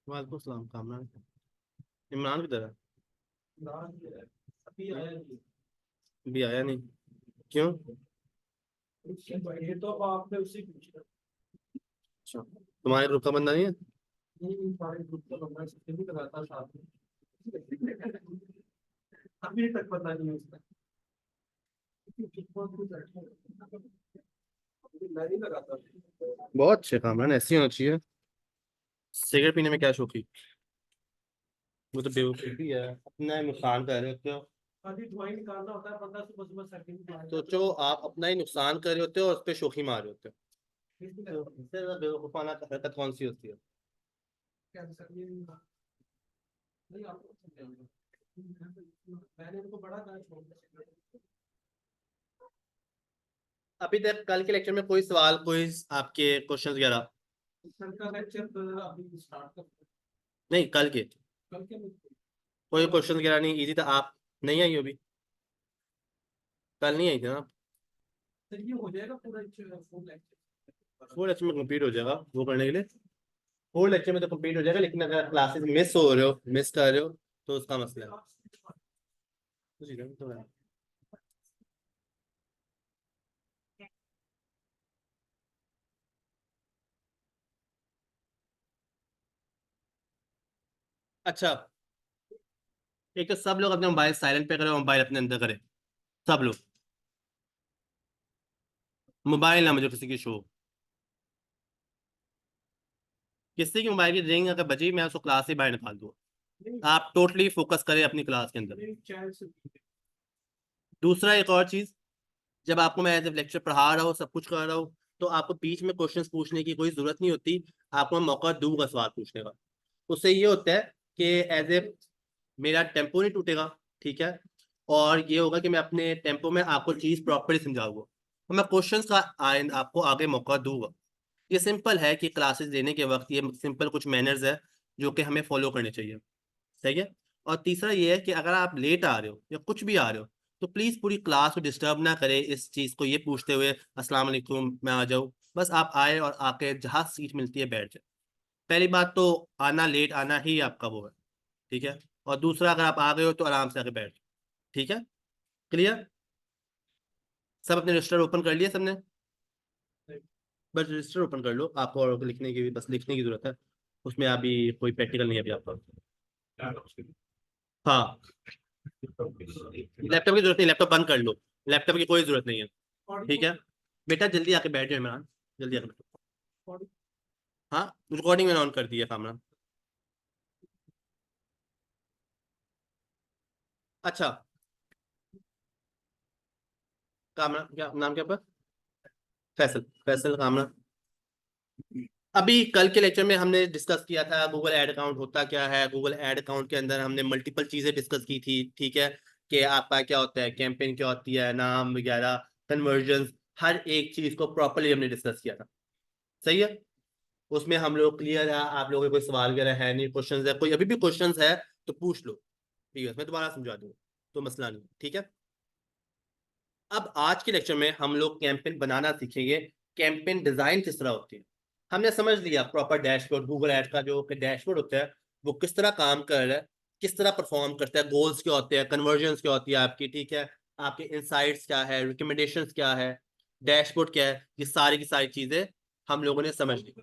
वालेकुम सलाम कामरान। इमरान की तरह भी आया नहीं। क्यों? ये तो आपने उससे पूछा। अच्छा, तुम्हारे ग्रुप का बंदा नहीं है? नहीं, सारे ग्रुप का बंदा इससे भी लगाता साथ में। अभी तक पता नहीं है उसका। मैं नहीं लगाता। बहुत अच्छे कामरान, ऐसे ही होना चाहिए। सिगरेट पीने में क्या शौकी? वो तो बेवकूफ़ी है, अपना ही नुकसान कर रहे होते हो। अभी धुआं निकालना होता है, बंदा सुबह सुबह सेकंड सोचो, आप अपना ही नुकसान कर रहे होते हो और उस पर शौकी मार रहे होते हो। तो क्या इससे ज्यादा बेवकूफ़ाना हरकत कौन सी होती है? नहीं आपको मैंने उनको बड़ा कहा छोड़ दिया। अभी तक कल के लेक्चर में कोई सवाल, कोई आपके क्वेश्चंस वगैरह? कल का लेक्चर अभी स्टार्ट कर। नहीं, कल के कल के कोई क्वेश्चन वगैरह नहीं, इजी था। आप नहीं आई हो अभी? कल नहीं आई थी ना आप? तो ये हो जाएगा पूरा फुल लेक्चर। वो लेक्चर में कंप्लीट हो जाएगा वो करने के लिए। फोर लेक्चर में तो कंप्लीट हो जाएगा, लेकिन अगर क्लासेस मिस हो रहे हो, मिस कर रहे हो, तो उसका मसला है। तो है। अच्छा, एक तो सब लोग अपने मोबाइल साइलेंट पे करें, मोबाइल अपने अंदर करें। सब लोग मोबाइल ना मुझे किसी की शो। किसी की मोबाइल की रिंग अगर बजी, मैं उसको क्लास से बाहर निकाल दूँ। आप टोटली फोकस करें अपनी क्लास के अंदर। दूसरा, एक और चीज, जब आपको मैं एज ए लेक्चर पढ़ा रहा हूँ, सब कुछ कर रहा हूँ, तो आपको बीच में क्वेश्चंस पूछने की कोई जरूरत नहीं होती। आपको मैं मौका दूंगा सवाल पूछने का। उससे ये होता है कि एज ए मेरा टेम्पो नहीं टूटेगा, ठीक है। और ये होगा कि मैं अपने टेम्पो में आपको चीज प्रॉपरली समझाऊंगा, तो मैं क्वेश्चंस का आपको आगे मौका दूंगा। ये सिंपल है कि क्लासेस लेने के वक्त ये सिंपल कुछ मैनर्स है जो कि हमें फॉलो करने चाहिए। सही है। और तीसरा ये है कि अगर आप लेट आ रहे हो या कुछ भी आ रहे हो, तो प्लीज पूरी क्लास को डिस्टर्ब ना करें इस चीज को ये पूछते हुए अस्सलाम वालेकुम मैं आ जाऊँ। बस आप आए और आके जहाँ सीट मिलती है बैठ जाए। पहली बात तो आना, लेट आना ही आपका वो है, ठीक है। और दूसरा, अगर आप आ गए हो तो आराम से आके बैठ जाओ, ठीक है। क्लियर? सब अपने रजिस्टर ओपन कर लिए सबने? बस रजिस्टर ओपन कर लो आपको, और लिखने की भी बस लिखने की जरूरत है। उसमें अभी कोई प्रैक्टिकल नहीं है अभी आपका। हाँ, लैपटॉप की जरूरत नहीं, लैपटॉप बंद कर लो। लैपटॉप की कोई जरूरत नहीं है, ठीक है। बेटा जल्दी आके बैठ जाओ इमरान, जल्दी आके बैठो। हाँ, रिकॉर्डिंग मैंने ऑन कर दी है कामरान। अच्छा, कामरान क्या नाम, क्या आपका? फैसल, फैसल कामरान। अभी कल के लेक्चर में हमने डिस्कस किया था गूगल एड अकाउंट होता क्या है। गूगल एड अकाउंट के अंदर हमने मल्टीपल चीजें डिस्कस की थी, ठीक है। कि आपका क्या होता है, कैंपेन क्या होती है, नाम वगैरह, कन्वर्जन, हर एक चीज को प्रॉपरली हमने डिस्कस किया था। सही है। उसमें हम लोग क्लियर है। आप लोगों के कोई सवाल वगैरह है नहीं, क्वेश्चंस है कोई, अभी भी क्वेश्चंस है तो पूछ लो, ठीक है। मैं दोबारा समझा दूंगा, तो मसला नहीं, ठीक है। अब आज के लेक्चर में हम लोग कैंपेन बनाना सीखेंगे। कैंपेन डिजाइन किस तरह होती है, हमने समझ लिया। प्रॉपर डैशबोर्ड, गूगल एड का जो डैशबोर्ड होता है वो किस तरह काम कर रहा है, किस तरह परफॉर्म करता है, गोल्स क्या होते हैं, कन्वर्जन क्या होती है आपकी, ठीक है। आपके इंसाइट्स क्या है, रिकमेंडेशंस क्या है, डैशबोर्ड क्या है, ये सारी की सारी चीजें हम लोगों ने समझ ली।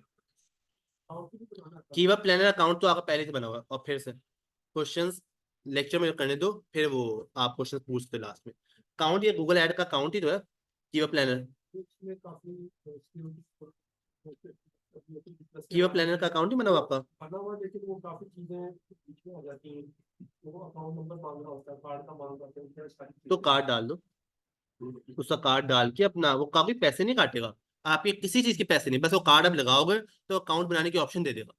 कीवर्ड प्लानर अकाउंट तो आपका पहले से बना हुआ है, और फिर से क्वेश्चंस लेक्चर में करने दो, फिर वो आप क्वेश्चंस पूछते लास्ट में। काउंट, ये गूगल ऐड का काउंट ही तो है, कीवर्ड प्लानर। इसमें काफी कीवर्ड प्लानर का अकाउंट ही बना हुआ आपका? बना हुआ, लेकिन वो काफी चीजें बीच में आ जाती हैं। वो अकाउंट नंबर मांग रहा होता है, कार्ड का मांग रहा होता है, सारी तो चीजें। कार्ड डाल दो, उसका कार्ड डाल के अपना, वो काफी पैसे नहीं काटेगा आपके, किसी चीज के पैसे नहीं, बस वो कार्ड आप लगाओगे तो अकाउंट बनाने की ऑप्शन दे देगा।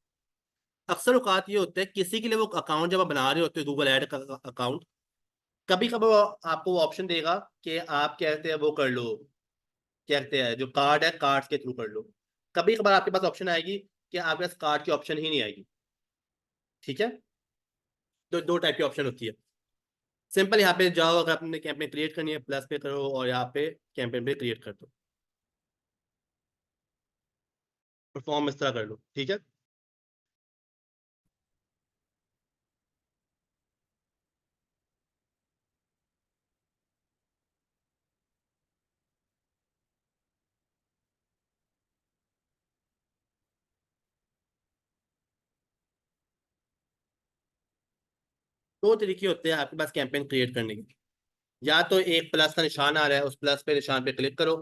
अक्सर औकात ये होता है किसी के लिए वो अकाउंट जब आप बना रहे होते हो गूगल ऐड का अकाउंट, कभी कभी वो आपको वो ऑप्शन देगा कि आप कहते हैं वो कर लो, क्या कहते हैं, जो कार्ड है कार्ड के थ्रू कर लो। कभी कभार आपके पास ऑप्शन आएगी कि आपके पास कार्ड की ऑप्शन ही नहीं आएगी। ठीक है, तो दो टाइप की ऑप्शन होती है। सिंपल यहाँ पे जाओ, अगर आपने कैंपेन क्रिएट करनी है प्लस पे करो और यहाँ पे कैंपेन पे क्रिएट कर दो, फॉर्म इस तरह कर लो। ठीक है, दो तरीके होते हैं आपके पास कैंपेन क्रिएट करने के। या तो एक प्लस का निशान आ रहा है, उस प्लस पे निशान पे क्लिक करो।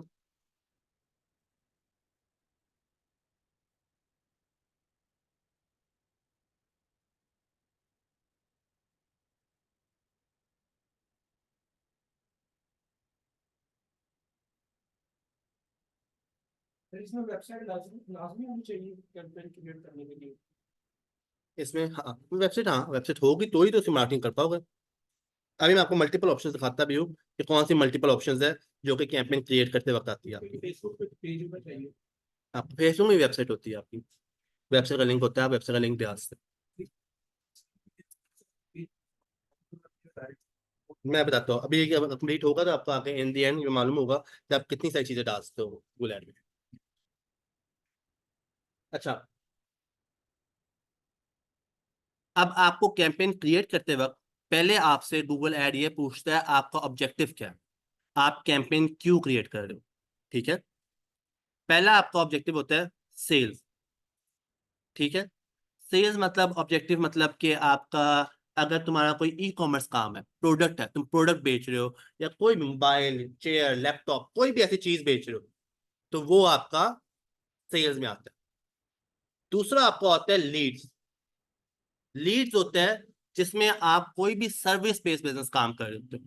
फिर इसमें वेबसाइट लाजमी लाजमी होनी चाहिए कैंपेन क्रिएट करने के लिए। इसमें हाँ वेबसाइट, हाँ वेबसाइट होगी तो ही तो उसकी मार्केटिंग कर पाओगे। अभी मैं आपको मल्टीपल ऑप्शन दिखाता भी हूँ कि कौन सी मल्टीपल ऑप्शंस है जो कि कैंपेन क्रिएट करते वक्त आती है आपकी। फेसबुक पे पेज पर चाहिए। आप फेसबुक में वेबसाइट होती है आपकी, वेबसाइट का लिंक होता है, आप वेबसाइट का लिंक भी आ सकते हैं। मैं बताता हूँ, अभी कंप्लीट होगा तो आपको आगे इन दी एंड ये मालूम होगा कि आप कितनी सारी चीजें डाल सकते हो गूगल ऐड में। अच्छा, अब आपको कैंपेन क्रिएट करते वक्त पहले आपसे गूगल ऐड ये पूछता है आपका ऑब्जेक्टिव क्या है, आप कैंपेन क्यों क्रिएट कर रहे हो। ठीक है, पहला आपका ऑब्जेक्टिव होता है सेल्स। ठीक है, सेल्स मतलब ऑब्जेक्टिव मतलब कि आपका, अगर तुम्हारा कोई ई कॉमर्स काम है, प्रोडक्ट है, तुम प्रोडक्ट बेच रहे हो या कोई भी मोबाइल चेयर लैपटॉप कोई भी ऐसी चीज बेच रहे हो, तो वो आपका सेल्स में आता है। दूसरा आपका होता है लीड्स। लीड्स होता है जिसमें आप कोई भी सर्विस बेस्ड बिजनेस काम कर रहे होते हो,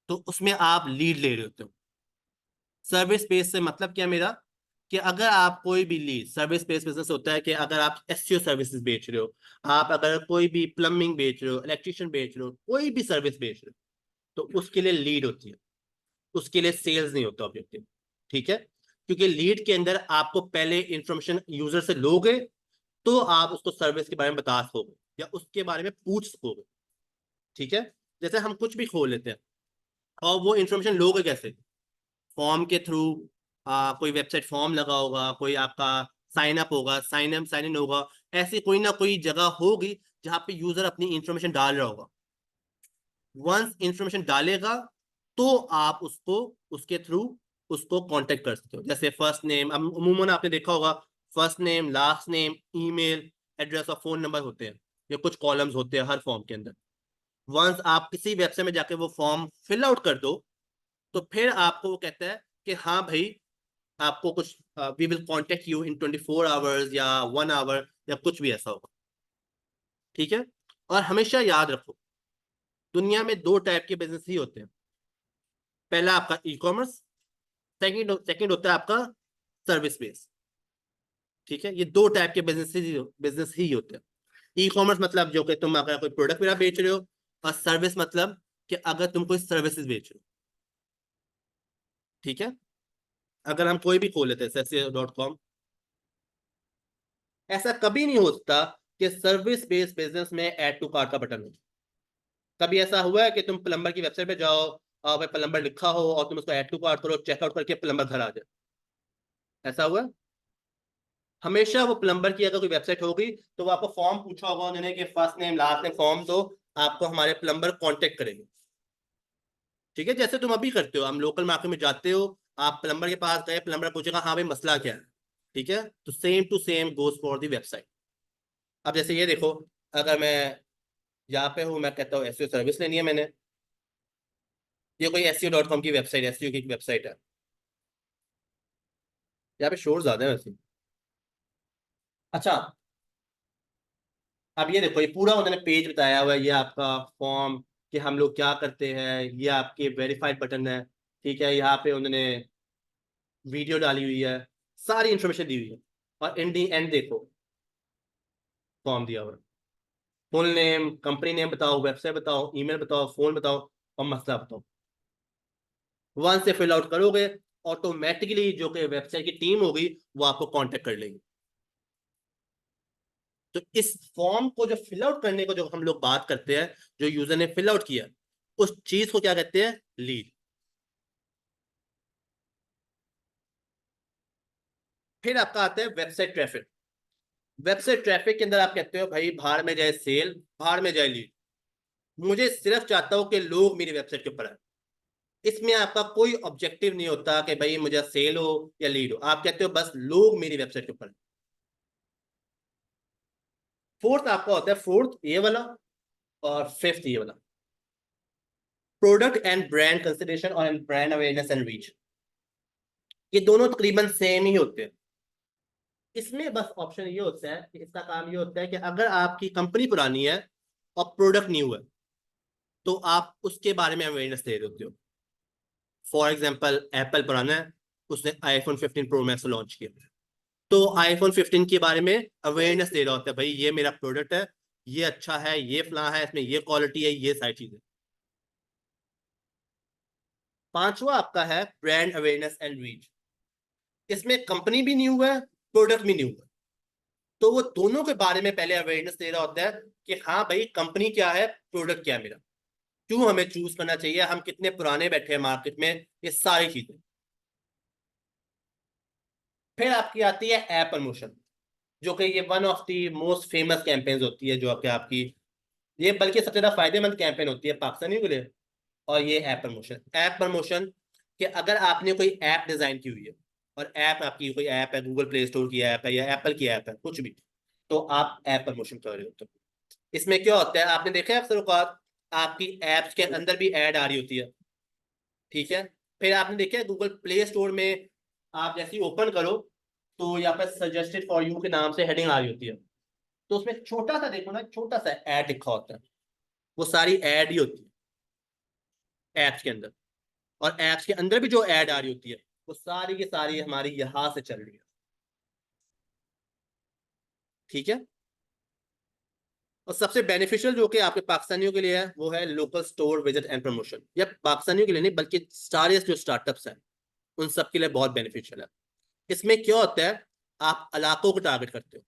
तो उसमें आप लीड ले रहे होते हो। सर्विस बेस से मतलब क्या मेरा, कि अगर आप कोई भी लीड, सर्विस बेस्ड बिजनेस होता है कि अगर आप एसईओ सर्विसेज बेच रहे हो, आप अगर कोई भी प्लम्बिंग बेच रहे हो, इलेक्ट्रिशियन बेच रहे हो, कोई भी सर्विस बेच रहे हो, तो उसके लिए लीड होती है, उसके लिए सेल्स नहीं होता ऑब्जेक्टिव। ठीक है, क्योंकि लीड के अंदर आपको पहले इंफॉर्मेशन यूजर से लोगे तो आप उसको सर्विस के बारे में बता सकोगे या उसके बारे में पूछ सकोगे। ठीक है, जैसे हम कुछ भी खोल लेते हैं और वो इंफॉर्मेशन लोगे कैसे, फॉर्म के थ्रू, कोई वेबसाइट फॉर्म लगा होगा, कोई आपका साइन अप होगा, साइन इन होगा, ऐसी कोई ना कोई जगह होगी जहाँ पे यूजर अपनी इंफॉर्मेशन डाल रहा होगा। वंस इंफॉर्मेशन डालेगा तो आप उसको उसके थ्रू उसको कांटेक्ट कर सकते हो। जैसे फर्स्ट नेम, अब अमूमन आपने देखा होगा first name last name email address और फोन नंबर होते हैं, ये कुछ कॉलम्स होते हैं हर फॉर्म के अंदर। वंस आप किसी वेबसाइट में जाके वो फॉर्म फिल आउट कर दो, तो फिर आपको वो कहता है कि हाँ भाई, आपको कुछ we will contact you in 24 hours या 1 आवर या कुछ भी ऐसा होगा। ठीक है, और हमेशा याद रखो दुनिया में दो टाइप के बिजनेस ही होते हैं। पहला आपका ई कॉमर्स, सेकंड होता है आपका सर्विस बेस। ठीक है, ये दो टाइप के बिजनेस ही होते हैं। ई कॉमर्स मतलब जो कि तुम अगर कोई प्रोडक्ट वगैरह बेच रहे हो, और सर्विस मतलब कि अगर तुम कोई सर्विसेज बेच रहे हो। ठीक है, अगर हम कोई भी खोल लेते हैं Sessi.com, ऐसा कभी नहीं हो सकता कि सर्विस बेस्ड बिजनेस में ऐड टू कार्ट का बटन हो। कभी ऐसा हुआ है कि तुम प्लम्बर की वेबसाइट पे जाओ और भाई प्लम्बर लिखा हो और तुम उसको ऐड टू कार्ट करो, चेकआउट करके प्लम्बर घर आ जाए, ऐसा हुआ है? हमेशा वो प्लम्बर की अगर कोई वेबसाइट होगी तो वो आपको फॉर्म पूछा होगा उन्होंने कि first name last name form दो, आपको हमारे प्लम्बर कांटेक्ट करेंगे। ठीक है, जैसे तुम अभी करते हो, हम लोकल मार्केट में जाते हो, आप प्लम्बर के पास गए, प्लम्बर पूछेगा हाँ भाई मसला क्या है। ठीक है, तो same to same goes for the website. अब जैसे ये देखो, अगर मैं यहाँ पे हूँ, मैं कहता हूँ एसईओ सर्विस लेनी है मैंने, ये कोई SEO.com की वेबसाइट, एसईओ की वेबसाइट है। यहाँ पे शोर ज्यादा है वैसे। अच्छा, अब ये देखो, ये पूरा उन्होंने पेज बताया हुआ है, ये आपका फॉर्म कि हम लोग क्या करते हैं, ये आपके वेरीफाइड बटन है। ठीक है, यहाँ पे उन्होंने वीडियो डाली हुई है, सारी इंफॉर्मेशन दी हुई है। और इन दी एंड देखो फॉर्म दिया हुआ है, फुल नेम, कंपनी नेम बताओ, वेबसाइट बताओ, ईमेल बताओ, फोन बताओ और मसला बताओ। वन से फिल आउट करोगे ऑटोमेटिकली जो कि वेबसाइट की टीम होगी वो आपको कांटेक्ट कर लेगी। तो इस फॉर्म को जो फिल आउट करने को जो हम लोग बात करते हैं, जो यूजर ने फिल आउट किया, उस चीज को क्या कहते हैं? लीड। फिर आपका आता है वेबसाइट ट्रैफिक। वेबसाइट ट्रैफिक के अंदर आप कहते हो भाई बाहर में जाए सेल, बाहर में जाए लीड, मुझे सिर्फ चाहता हूं कि लोग मेरी वेबसाइट के ऊपर आए। इसमें आपका कोई ऑब्जेक्टिव नहीं होता कि भाई मुझे सेल हो या लीड हो, आप कहते हो बस लोग मेरी वेबसाइट के ऊपर आए। फोर्थ आपका होता है, फोर्थ ये वाला और फिफ्थ ये वाला, प्रोडक्ट एंड ब्रांड कंसिडरेशन और ब्रांड अवेयरनेस एंड रीच। ये दोनों तकरीबन सेम ही होते हैं। इसमें बस ऑप्शन ये होता है कि इसका काम ये होता है कि अगर आपकी कंपनी पुरानी है और प्रोडक्ट न्यू है तो आप उसके बारे में अवेयरनेस दे रहे होते हो। फॉर एग्जांपल एप्पल पुराना है, उसने आईफोन 15 प्रो मैक्स लॉन्च किया, तो आईफोन 15 के बारे में अवेयरनेस दे रहा होता है, भाई ये मेरा प्रोडक्ट है, ये अच्छा है, ये फला है, इसमें ये क्वालिटी है, ये सारी चीजें। पांचवा आपका है ब्रांड अवेयरनेस एंड रीच। इसमें कंपनी भी न्यू है, प्रोडक्ट भी न्यू है, तो वो दोनों के बारे में पहले अवेयरनेस दे रहा होता है कि हाँ भाई कंपनी क्या है, प्रोडक्ट क्या है मेरा, क्यों हमें चूज करना चाहिए, हम कितने पुराने बैठे हैं मार्केट में, ये सारी चीजें। फिर आपकी आती है ऐप प्रमोशन, जो कि ये one of the most famous campaigns होती है, जो कि आपकी ये बल्कि सबसे ज्यादा फायदेमंद कैंपेन होती है पाकिस्तानियों के लिए। और ये ऐप प्रमोशन, ऐप प्रमोशन कि अगर आपने कोई ऐप डिजाइन की हुई है और ऐप आपकी कोई ऐप है, गूगल प्ले स्टोर की ऐप है या एप्पल की ऐप है, कुछ भी, तो आप ऐप प्रमोशन कर रहे हो। तो इसमें क्या होता है, आपने देखा है अक्सर औकात आपकी एप्स के अंदर भी ऐड आ रही होती है, ठीक है। फिर आपने देखा है गूगल प्ले स्टोर में आप जैसे ही ओपन करो तो यहाँ पर सजेस्टेड फॉर यू के नाम से हेडिंग आ रही होती है, तो उसमें छोटा सा देखो ना, छोटा सा ऐड लिखा होता है, वो सारी ऐड ही होती है ऐप्स के अंदर। और ऐप्स के अंदर भी जो ऐड आ रही होती है वो सारी की सारी हमारी यहां से चल रही है, ठीक है। और सबसे बेनिफिशियल जो कि आपके पाकिस्तानियों के लिए है वो है local store visit and promotion. या पाकिस्तानियों के लिए नहीं बल्कि सारे जो स्टार्टअप्स हैं उन सब के लिए बहुत बेनिफिशियल है। इसमें क्या होता है, आप इलाकों को टारगेट करते हो,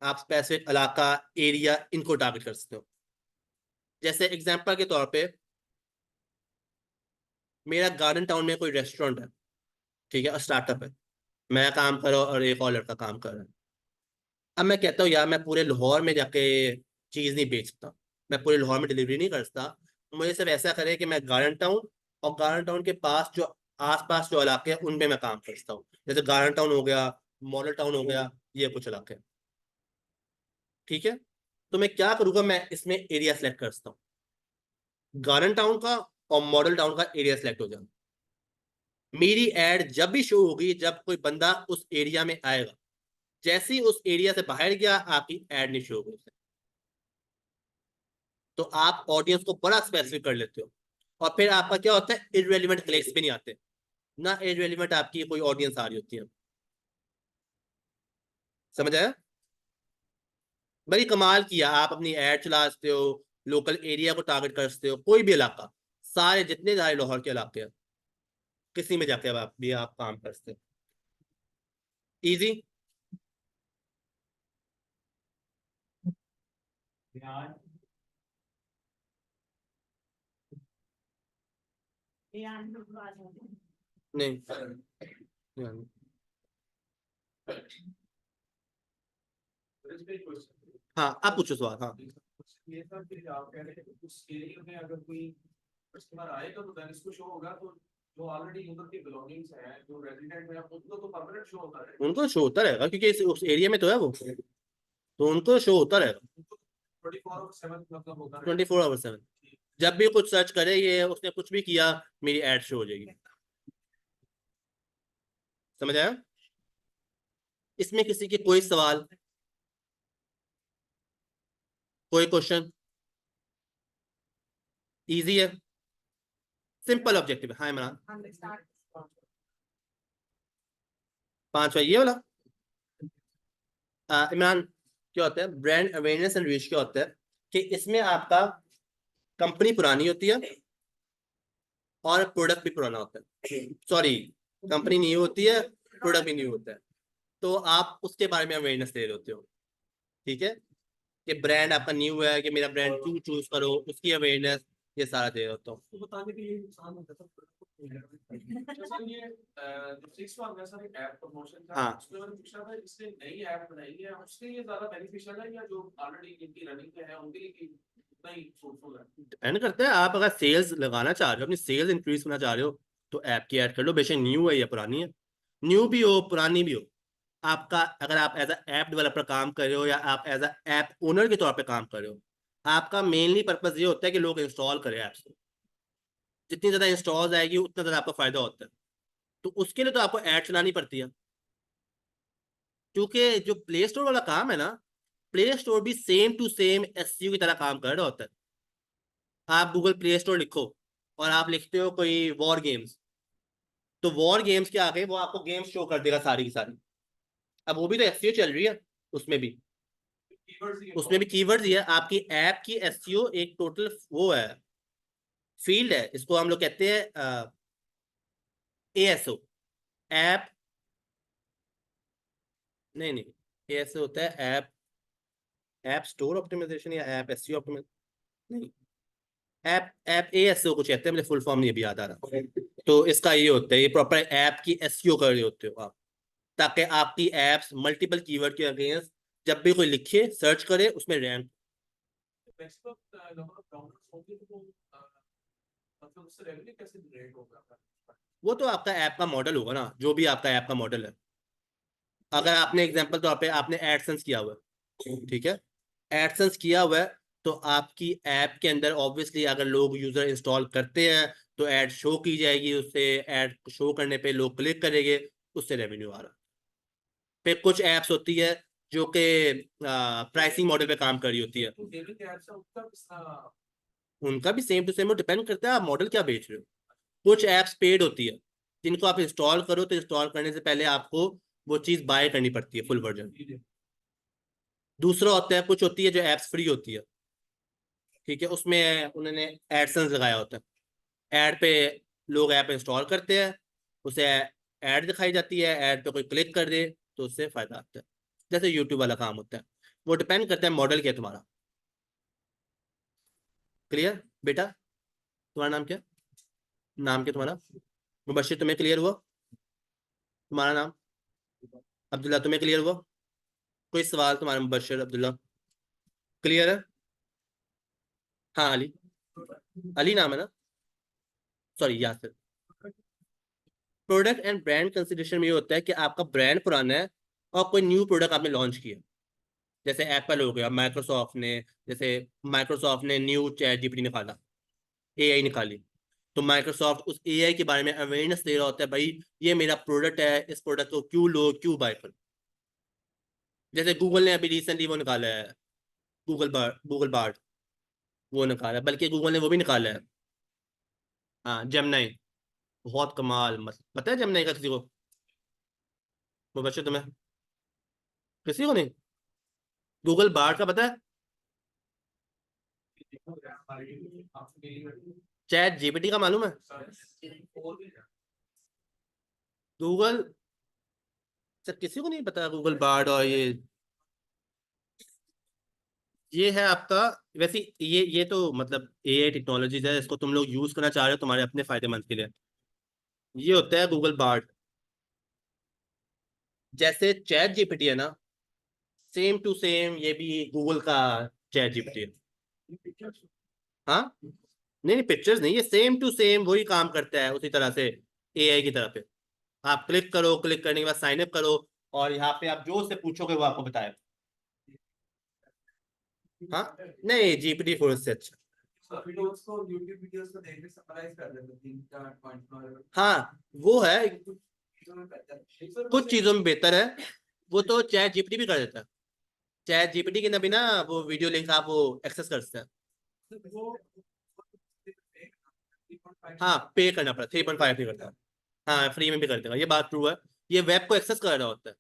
आप स्पेसिफिक इलाका, एरिया, इनको टारगेट कर सकते हो। जैसे एग्जांपल के तौर पे मेरा गार्डन टाउन में कोई रेस्टोरेंट है, ठीक है, और स्टार्टअप है, मैं काम कर रहा हूँ और एक और लड़का काम कर रहा है। अब मैं कहता हूँ यार मैं पूरे लाहौर में जाके चीज नहीं बेच सकता, मैं पूरे लाहौर में डिलीवरी नहीं कर सकता, मुझे सिर्फ ऐसा करे कि मैं गार्डन टाउन और गार्डन टाउन के पास जो आसपास जो इलाके हैं उनमें मैं काम करता हूँ। जैसे गार्डन टाउन हो गया, मॉडल टाउन हो गया, ये कुछ इलाके, ठीक है। तो मैं क्या करूंगा, मैं इसमें एरिया सेलेक्ट कर सकता हूँ, गार्डन टाउन का और मॉडल टाउन का एरिया सेलेक्ट हो जाए। मेरी एड जब भी शो होगी जब कोई बंदा उस एरिया में आएगा, जैसे ही उस एरिया से बाहर गया आपकी एड नहीं शो होगी। तो आप ऑडियंस को बड़ा स्पेसिफिक कर लेते हो, और फिर आपका क्या होता है, इररेलेवेंट क्लिक्स भी नहीं आते, ना इररेलेवेंट आपकी कोई ऑडियंस आ रही होती है। समझ आया? बड़ी कमाल किया, आप अपनी एड चला सकते हो, लोकल एरिया को टारगेट कर सकते हो, कोई भी इलाका, सारे जितने सारे लाहौर के इलाके हैं किसी में जाके अब आप भी आप काम कर सकते हो। इजी। यार नहीं, नहीं। हाँ आप पूछो सवाल, हाँ। ये था कि आप कह रहे थे कि उस एरिया में अगर कोई कस्टमर आएगा तो देन इसको शो होगा, तो जो ऑलरेडी उधर के बिलोंगिंग्स हैं, जो रेजिडेंट है, उनको तो परमानेंट शो होता है। उनको शो होता रहेगा क्योंकि उस एरिया में तो है वो, तो उनको शो होता रहेगा 24/7 मतलब होता है। 24/7। जब भी कुछ सर्च करे, ये उसने कुछ भी किया, मेरी एड शो हो जाएगी। समझ आया? इसमें किसी के कोई सवाल, कोई क्वेश्चन? इजी है, सिंपल ऑब्जेक्टिव है। हाँ इमरान, पांचवा ये वाला। इमरान, क्या होता है ब्रांड अवेयरनेस एंड रीच, क्या होता है कि इसमें आपका कंपनी पुरानी होती है और प्रोडक्ट भी पुराना होता है, सॉरी कंपनी न्यू होती है, प्रोडक्ट भी न्यू होता है, तो आप उसके बारे में अवेयरनेस दे रहे होते हो, ठीक है, कि ब्रांड आपका न्यू है, कि मेरा ब्रांड क्यों चूज करो, उसकी अवेयरनेस, ये सारा दे रहे होता हूँ। तो बताने के लिए नुकसान होता था। अच्छा सर, ये जो 6 में सर एक ऐप प्रमोशन था, हाँ, उसमें मैंने पूछा था इसने नई ऐप बनाई है, उसके लिए ज्यादा बेनिफिशियल है या जो ऑलरेडी इनकी रनिंग पे है उनके लिए उतना ही फ्रूटफुल है? डिपेंड करता है, आप अगर सेल्स लगाना चाह रहे हो, अपनी सेल्स इंक्रीज करना चाह रहे हो, तो ऐप की ऐड कर लो, बेशक न्यू है या पुरानी है, न्यू भी हो पुरानी भी हो। आपका अगर आप एज अ ऐप डेवलपर काम कर रहे हो या आप एज अ ऐप ओनर के तौर पे काम कर रहे हो, आपका मेनली पर्पज ये होता है कि लोग इंस्टॉल करें ऐप्स को, जितनी ज्यादा इंस्टॉल आएगी उतना ज्यादा आपको फायदा होता है, तो उसके लिए तो आपको ऐड चलानी पड़ती है, क्योंकि जो प्ले स्टोर वाला काम है ना, प्ले स्टोर भी सेम टू सेम एसईओ की तरह काम कर रहा होता है। आप गूगल प्ले स्टोर लिखो और आप लिखते हो कोई वॉर गेम्स, तो वॉर गेम्स के आगे वो आपको गेम्स शो कर देगा सारी की सारी। अब वो भी तो एसईओ चल रही है, उसमें भी कीवर्ड्स ही उसमें भी कीवर्ड्स ही है, आपकी ऐप की एसईओ एक टोटल वो है, फील्ड है, इसको हम लोग कहते हैं एएसओ, ऐप, नहीं नहीं, एएसओ होता है ऐप, ऐप स्टोर ऑप्टिमाइजेशन या ऐप एसईओ ऑप्टिमाइजेशन, नहीं, ऐप ऐप एएसओ कुछ कहते हैं, मुझे फुल फॉर्म नहीं अभी याद आ रहा, तो इसका ये होता है, ये प्रॉपर ऐप की एसईओ कर रहे होते हो आप, ताकि आपकी एप्स मल्टीपल कीवर्ड के अगेंस्ट जब भी कोई लिखे सर्च करे उसमें rank. Maximum number of downloads होंगे तो मतलब उससे रेवेन्यू कैसे जनरेट होगा? वो तो आपका ऐप का मॉडल होगा ना, जो भी आपका ऐप का मॉडल है, अगर आपने एग्जांपल तौर पे आपने एडसेंस किया हुआ है, ठीक है, एडसेंस किया हुआ है, तो आपकी ऐप के अंदर ऑब्वियसली अगर लोग यूजर इंस्टॉल करते हैं तो ऐड शो की जाएगी, उससे ऐड शो करने पे लोग क्लिक करेंगे, उससे रेवेन्यू आ रहा है। फिर कुछ ऐप्स होती है जो कि प्राइसिंग मॉडल पे काम कर रही होती है, तो गेमिंग ऐप्स है उसका उनका भी सेम टू सेम डिपेंड करता है आप मॉडल क्या बेच रहे हो। कुछ ऐप्स पेड होती है, जिनको आप इंस्टॉल करो तो इंस्टॉल करने से पहले आपको वो चीज़ बाय करनी पड़ती है फुल वर्जन। दूसरा होता है, कुछ होती है जो एप्स फ्री होती है, ठीक है, उसमें उन्होंने एडसेंस लगाया होता है, ऐड पे लोग ऐप इंस्टॉल करते हैं, उसे ऐड दिखाई जाती है, ऐड पे कोई क्लिक कर दे तो उससे फायदा आता है, जैसे यूट्यूब वाला काम होता है। वो डिपेंड करता है मॉडल क्या है तुम्हारा। क्लियर बेटा, तुम्हारा नाम क्या, नाम क्या तुम्हारा, मुबशिर, तुम्हें क्लियर हुआ, तुम्हारा नाम अब्दुल्ला, तुम्हें क्लियर हुआ, कोई सवाल तुम्हारा मुबशिर अब्दुल्ला, क्लियर है? हाँ अली, अली नाम है ना, sorry Yasir. Product and brand consideration में ये होता है कि आपका ब्रांड पुराना है और कोई न्यू प्रोडक्ट आपने लॉन्च किया, जैसे एप्पल हो गया, माइक्रोसॉफ्ट ने, जैसे माइक्रोसॉफ्ट ने न्यू चैट जीपीटी निकाला, एआई निकाली, तो माइक्रोसॉफ्ट उस एआई के बारे में अवेयरनेस दे रहा होता है, भाई ये मेरा प्रोडक्ट है, इस प्रोडक्ट को क्यों लो, क्यों बाय करो। जैसे गूगल ने अभी रिसेंटली वो निकाला है, गूगल बार्ड, वो निकाला है, बल्कि गूगल ने वो भी निकाला है, हाँ जेमिनाई, बहुत कमाल, मत पता है जेमिनाई का किसी को, मुबशिर तुम्हें, किसी को नहीं, गूगल बार्ड का पता है, चैट जीपीटी का मालूम है, गूगल, सर किसी को नहीं पता गूगल बार्ड, और ये है आपका, वैसे ये तो मतलब एआई टेक्नोलॉजीज है, इसको तुम लोग यूज करना चाह रहे हो तुम्हारे अपने फायदेमंद के लिए, ये होता है गूगल बार्ड। जैसे चैट जीपीटी है ना, सेम टू सेम ये भी गूगल का चैट जीपीटी है। हाँ, नहीं नहीं पिक्चर्स नहीं, ये सेम टू सेम वही काम करता है उसी तरह से, एआई की तरह पे, आप क्लिक करो, क्लिक करने के बाद साइन अप करो, और यहाँ पे आप जो उससे पूछोगे वो आपको बताएगा। हाँ, नहीं जीपीटी फोर से अच्छा, वीडियोस को यूट्यूब वीडियोस को देखने से समराइज कर देते 3-4 पॉइंट हाँ वो है, में कुछ चीजों में बेहतर है, वो तो चैट जीपीटी भी कर देता है, चैट जीपीटी के बिना वो वीडियो लिंक आप वो एक्सेस कर सकते हैं। हाँ पे करना पड़ता है, 3.5 पे करता है, हाँ फ्री में भी कर देगा, ये बात ट्रू है, ये वेब को एक्सेस कर रहा होता है,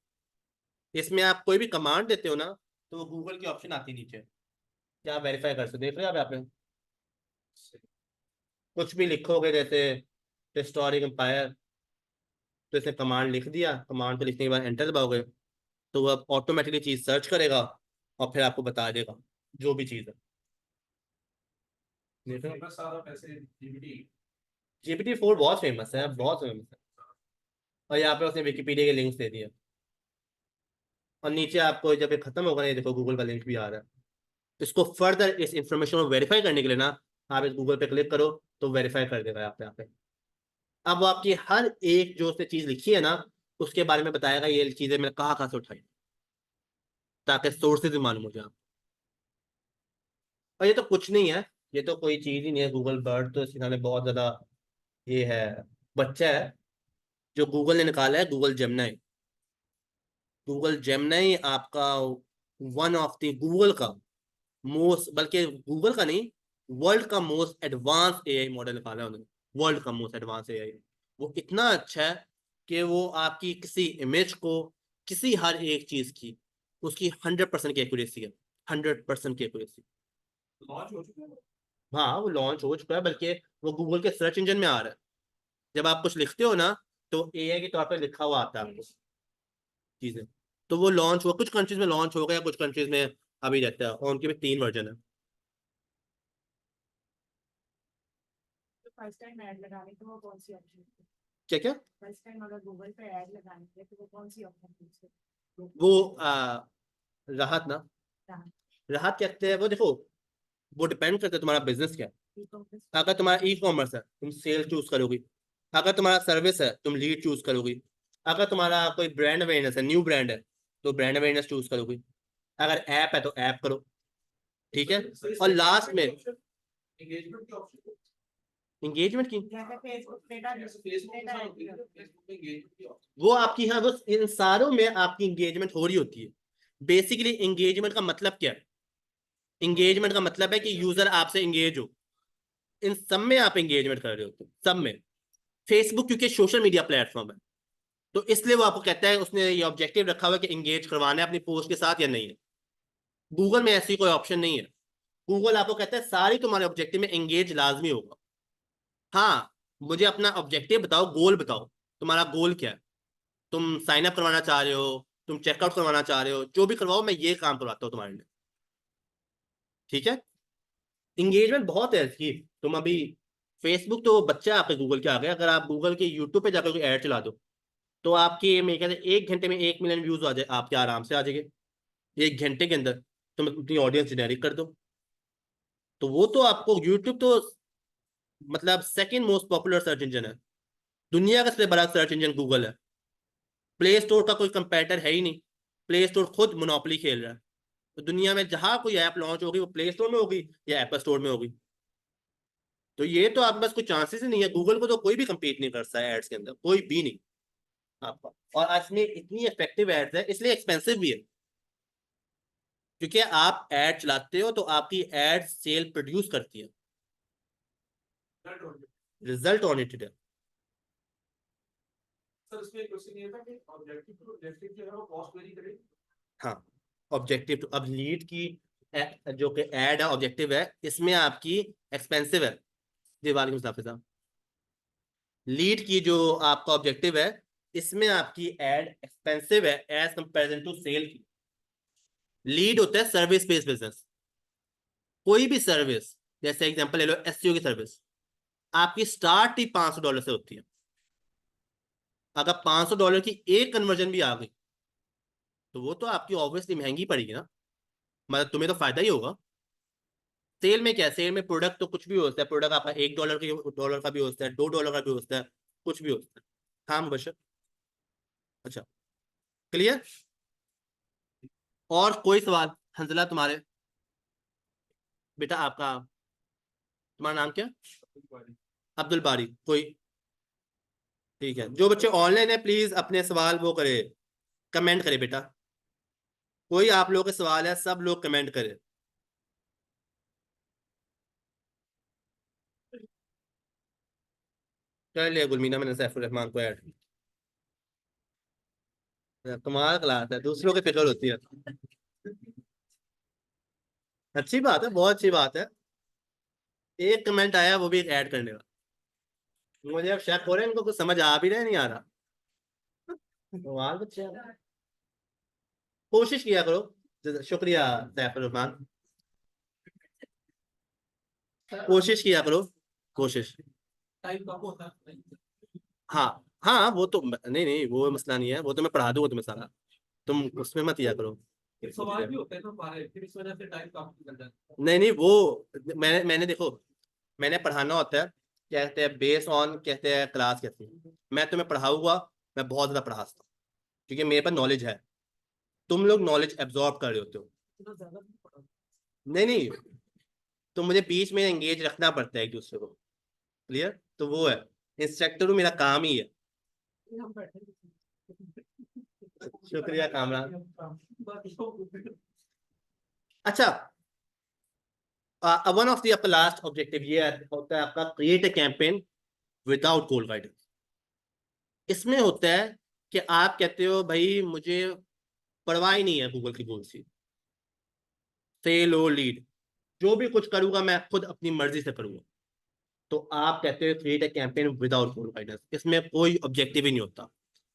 इसमें आप कोई भी कमांड देते हो ना, तो वो गूगल की ऑप्शन आती है नीचे, क्या आप वेरीफाई कर सकते हो, देख रहे हो आप यहाँ पे, कुछ भी लिखोगे जैसे हिस्टोरिक एम्पायर, तो इसने कमांड लिख दिया, कमांड को लिखने के बाद एंटर दबाओगे तो वो अब ऑटोमेटिकली चीज सर्च करेगा और फिर आपको बता देगा जो भी चीज है। फेमस सारा पैसे जीपीटी। GPT-4 बहुत फेमस है, बहुत फेमस है। और यहाँ पे उसने विकिपीडिया के लिंक्स दे दिए, और नीचे आपको जब ये खत्म होगा ना, ये देखो गूगल का लिंक भी आ रहा है। इसको फर्दर इस इंफॉर्मेशन को वेरीफाई करने के लिए ना, आप इस गूगल पे क्लिक करो तो वेरीफाई कर देगा यहाँ पे। अब वो आपकी हर एक जो उसने चीज लिखी है ना, उसके बारे में बताएगा ये चीजें मैंने कहाँ से उठाई, ताकि सोर्सेज भी मालूम हो जाए आपको। और ये तो कुछ नहीं है, ये तो कोई चीज ही नहीं है। गूगल बर्ड तो इसके सामने बहुत ज्यादा ये है, बच्चा है जो गूगल ने निकाला है, गूगल जेमिनी। गूगल जेमिनी आपका वन ऑफ द गूगल का मोस्ट, बल्कि गूगल का नहीं, वर्ल्ड का मोस्ट एडवांस एआई मॉडल निकाला है उन्होंने। वर्ल्ड का मोस्ट एडवांस एआई। वो इतना अच्छा है कि वो आपकी किसी इमेज को, किसी हर एक चीज की, उसकी 100% की एक्यूरेसी है। 100% की एक्यूरेसी। लॉन्च हो चुका है। हाँ वो लॉन्च हो चुका है, बल्कि वो गूगल के सर्च इंजन में आ रहा है। जब आप कुछ लिखते हो ना, तो एआई के तौर पर लिखा हुआ आता है आपको चीजें। तो वो लॉन्च हुआ, कुछ कंट्रीज में लॉन्च हो गया, कुछ कंट्रीज में अभी रहता है, और उनके भी 3 वर्जन है। तो फर्स्ट टाइम ऐड लगाने तो वो कौन सी ऑप्शन है? क्या क्या? फर्स्ट टाइम अगर गूगल पे ऐड लगानी है तो वो कौन सी ऑप्शन है? वो राहत ना, राहत। राहत कहते हैं वो। देखो वो डिपेंड करता है तुम्हारा बिजनेस क्या है। ई-कॉमर्स। अगर तुम्हारा ई कॉमर्स है, तुम सेल चूज करोगी। अगर तुम्हारा सर्विस है, तुम लीड चूज करोगी। अगर तुम्हारा कोई ब्रांड अवेयरनेस है, न्यू ब्रांड है, तो ब्रांड अवेयरनेस चूज करोगी। अगर ऐप है तो ऐप करो, ठीक है। और लास्ट में एंगेजमेंट की ऑप्शन। इंगेजमेंट की, जैसे फेसबुक डेटा जैसे फेसबुक के साथ होती है, फेसबुक में एंगेजमेंट की ऑप्शन। वो आपकी, हाँ वो इन सारों में आपकी इंगेजमेंट हो रही होती है। बेसिकली इंगेजमेंट का मतलब क्या है? इंगेजमेंट का मतलब है कि यूजर आपसे इंगेज हो। इन सब में आप इंगेजमेंट कर रहे होते हो, सब में। फेसबुक क्योंकि सोशल मीडिया प्लेटफॉर्म है, तो इसलिए वो आपको कहता है, उसने ये ऑब्जेक्टिव रखा हुआ है कि इंगेज करवाना है अपनी पोस्ट के साथ या नहीं है। गूगल में ऐसी कोई ऑप्शन नहीं है। गूगल आपको कहता है सारी तुम्हारे ऑब्जेक्टिव में इंगेज लाजमी होगा। हाँ, मुझे अपना ऑब्जेक्टिव बताओ, गोल बताओ, तुम्हारा गोल क्या है? तुम साइन अप करवाना चाह रहे हो, तुम चेकआउट करवाना चाह रहे हो, जो भी करवाओ, मैं ये काम करवाता हूँ तुम्हारे लिए, ठीक है। इंगेजमेंट बहुत है इसकी। तुम अभी फेसबुक तो बच्चा है आपके गूगल के आगे। अगर आप गूगल के यूट्यूब पे जाकर कोई ऐड चला दो, तो आपकी मेरे ख्याल से 1 घंटे में 1 मिलियन व्यूज आ जाए, आपके आराम से आ जाएंगे 1 घंटे के अंदर। तुम अपनी ऑडियंस जेनरेट कर दो। तो वो तो आपको यूट्यूब तो मतलब second most popular search engine है। दुनिया का सबसे बड़ा सर्च इंजन गूगल है। प्ले स्टोर का कोई कंपेटर है ही नहीं। प्ले स्टोर खुद मोनोपोली खेल रहा है। तो दुनिया में जहां कोई ऐप लॉन्च होगी, वो प्ले स्टोर में होगी या एप्पल स्टोर में होगी। तो ये तो आप बस कोई चांसेस ही नहीं है। गूगल को तो कोई भी compete नहीं कर सकता है एड्स के अंदर, कोई भी नहीं आपका। और इसमें इतनी इफेक्टिव एड्स है, इसलिए एक्सपेंसिव भी है, क्योंकि आप एड चलाते हो तो आपकी एड सेल प्रोड्यूस करती है, रिजल्ट ओरिएंटेड है। सर इसमें क्वेश्चन ये था कि ऑब्जेक्टिव टू ऑब्जेक्टिव जो है वो कॉस्ट वेरी करेगी। हाँ, ऑब्जेक्टिव तो अब लीड की जो कि एड है, ऑब्जेक्टिव है, इसमें आपकी एक्सपेंसिव है। दीवार के मुसाफिर साहब, लीड की जो आपका ऑब्जेक्टिव है, इसमें आपकी एड एक्सपेंसिव है एज कंपेरिजन टू सेल की। लीड होता है सर्विस बेस्ड बिजनेस। कोई भी सर्विस, जैसे एग्जांपल ले लो एसईओ की सर्विस, आपकी स्टार्ट ही $500 से होती है। अगर $500 की एक कन्वर्जन भी आ गई, तो वो तो आपकी ऑब्वियसली महंगी पड़ेगी ना, मतलब तुम्हें तो फायदा ही होगा। सेल में क्या है? सेल में प्रोडक्ट तो कुछ भी होता है। प्रोडक्ट आपका $1 का भी होता है, $2 का भी होता है, कुछ भी होता है। हाँ मुबशर, अच्छा, क्लियर। और कोई सवाल? हंजला तुम्हारे, बेटा आपका, तुम्हारा नाम क्या? अब्दुल बारी। कोई, ठीक है। जो बच्चे ऑनलाइन है प्लीज अपने सवाल वो करे, कमेंट करे बेटा। कोई आप लोगों के सवाल है, सब लोग कमेंट करे। कर लिया गुलमीना मैंने सैफुर रहमान को ऐड। तुम्हारा क्लास है, दूसरों की फिक्र होती है। अच्छी बात है, बहुत अच्छी बात है। एक कमेंट आया, वो भी ऐड करने का। मुझे अब शक हो रहा है इनको कुछ समझ आ भी रहा है, नहीं आ रहा। सवाल बच्चे हैं। कोशिश किया करो। शुक्रिया सैफुर रहमान। कोशिश किया करो, कोशिश। टाइम कम होता है। हाँ हाँ, वो तो नहीं नहीं, वो मसला नहीं है, वो तो मैं पढ़ा दूंगा तुम्हें सारा, तुम उसमें मत किया करो। सवाल भी होते हैं ना हमारे, फिर इस वजह से टाइम कम निकल जाता है। नहीं नहीं, वो मैंने देखो, मैंने पढ़ाना होता है, कहते हैं बेस ऑन, कहते हैं क्लास कहते हैं, मैं तुम्हें पढ़ाऊंगा, मैं बहुत ज्यादा पढ़ा सकता हूँ क्योंकि मेरे पास नॉलेज है। तुम लोग नॉलेज एब्जॉर्ब कर रहे होते हो। इतना ज्यादा नहीं पढ़ा। नहीं नहीं, तो मुझे बीच में एंगेज रखना पड़ता है एक दूसरे को। क्लियर? तो वो है, इंस्ट्रक्टर मेरा काम ही है। हम बैठे शुक्रिया कामरान। बाकी अच्छा, वन ऑफ द आपका लास्ट ऑब्जेक्टिव ये होता है आपका, create a campaign without goal guidance. इसमें होता है कि आप कहते हो भाई मुझे परवाह ही नहीं है गूगल की गोल सी, सेल और लीड, जो भी कुछ करूंगा मैं खुद अपनी मर्जी से करूंगा। तो आप कहते हो create a campaign without goal guidance, इसमें कोई ऑब्जेक्टिव ही नहीं होता,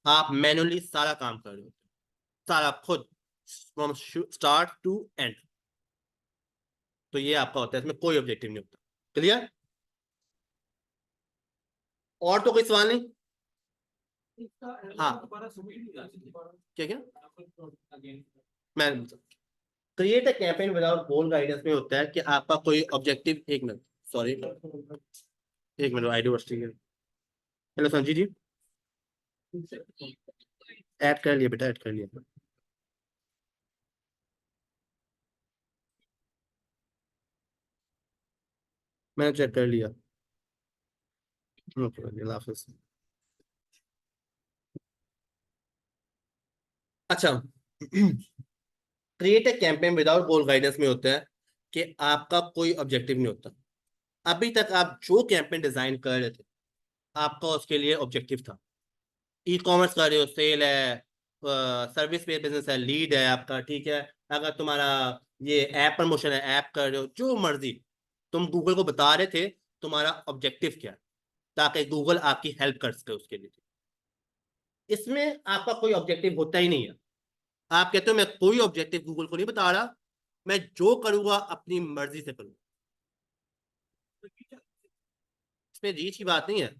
आप मैनुअली सारा काम कर रहे हो, सारा खुद, फ्रॉम स्टार्ट टू एंड। तो ये आपका होता है, इसमें कोई ऑब्जेक्टिव नहीं होता। क्लियर? और तो कोई सवाल नहीं? हाँ। दोबारा समझ नहीं आती। क्या क्या? अगेन मैं create a campaign without goal guidance में होता है कि आपका कोई ऑब्जेक्टिव, एक मिनट सॉरी, एक मिनट, आईडी वॉच। हेलो संजी जी, ऐड कर लिया बेटा, ऐड कर लिया। मैंने चेक कर लिया। ओके, अल्लाह हाफिज। अच्छा, create a campaign without goal guidance में होता है कि आपका कोई ऑब्जेक्टिव नहीं होता। अभी तक आप जो कैंपेन डिजाइन कर रहे थे, आपका उसके लिए ऑब्जेक्टिव था। ई कॉमर्स कर रहे हो, सेल है, सर्विस बेस्ड बिजनेस है, लीड है आपका, ठीक है। अगर तुम्हारा ये ऐप प्रमोशन है, ऐप कर रहे हो, जो मर्जी, तुम गूगल को बता रहे थे तुम्हारा ऑब्जेक्टिव क्या है, ताकि गूगल आपकी हेल्प कर सके उसके लिए। इसमें आपका कोई ऑब्जेक्टिव होता ही नहीं है। आप कहते हो मैं कोई ऑब्जेक्टिव गूगल को नहीं बता रहा, मैं जो करूंगा अपनी मर्जी से करूंगा। इसमें रीच की बात नहीं है,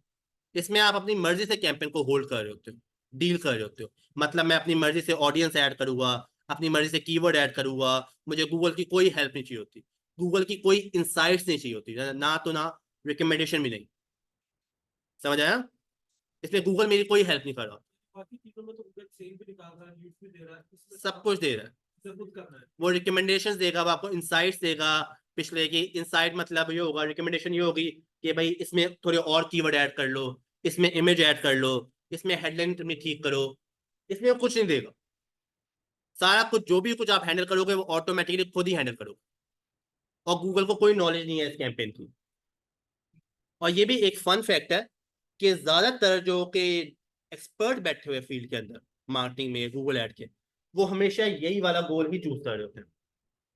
इसमें आप अपनी मर्जी से कैंपेन को होल्ड कर रहे होते हो, डील कर रहे होते हो। मतलब मैं अपनी मर्जी से ऑडियंस ऐड करूंगा, अपनी मर्जी से कीवर्ड ऐड करूंगा, मुझे गूगल की कोई हेल्प नहीं चाहिए होती, गूगल की कोई इंसाइट्स नहीं चाहिए होती, ना तो ना रिकमेंडेशन भी नहीं। समझ आया? इसमें गूगल मेरी कोई हेल्प नहीं कर रहा, बाकी चीजों में तो गूगल सेल भी निकाल रहा है, लीड्स भी दे रहा है, इसमें सब कुछ दे रहा है। सब कुछ करना है। वो रिकमेंडेशंस देगा, वो आपको इंसाइट्स देगा। पिछले की इंसाइट मतलब ये होगा, रिकमेंडेशन ये होगी कि भाई इसमें थोड़े और कीवर्ड ऐड कर लो, इसमें इमेज ऐड कर लो, इसमें हेडलाइन तुमने ठीक करो। इसमें वो कुछ नहीं देगा, सारा कुछ जो भी कुछ आप हैंडल करोगे वो ऑटोमेटिकली खुद ही हैंडल करोगे, और गूगल को कोई नॉलेज नहीं है इस कैंपेन की। और ये भी एक फन फैक्ट है कि ज्यादातर जो के एक्सपर्ट बैठे हुए फील्ड के अंदर, मार्केटिंग में, गूगल ऐड के, वो हमेशा यही वाला गोल ही चूज कर रहे होते हैं।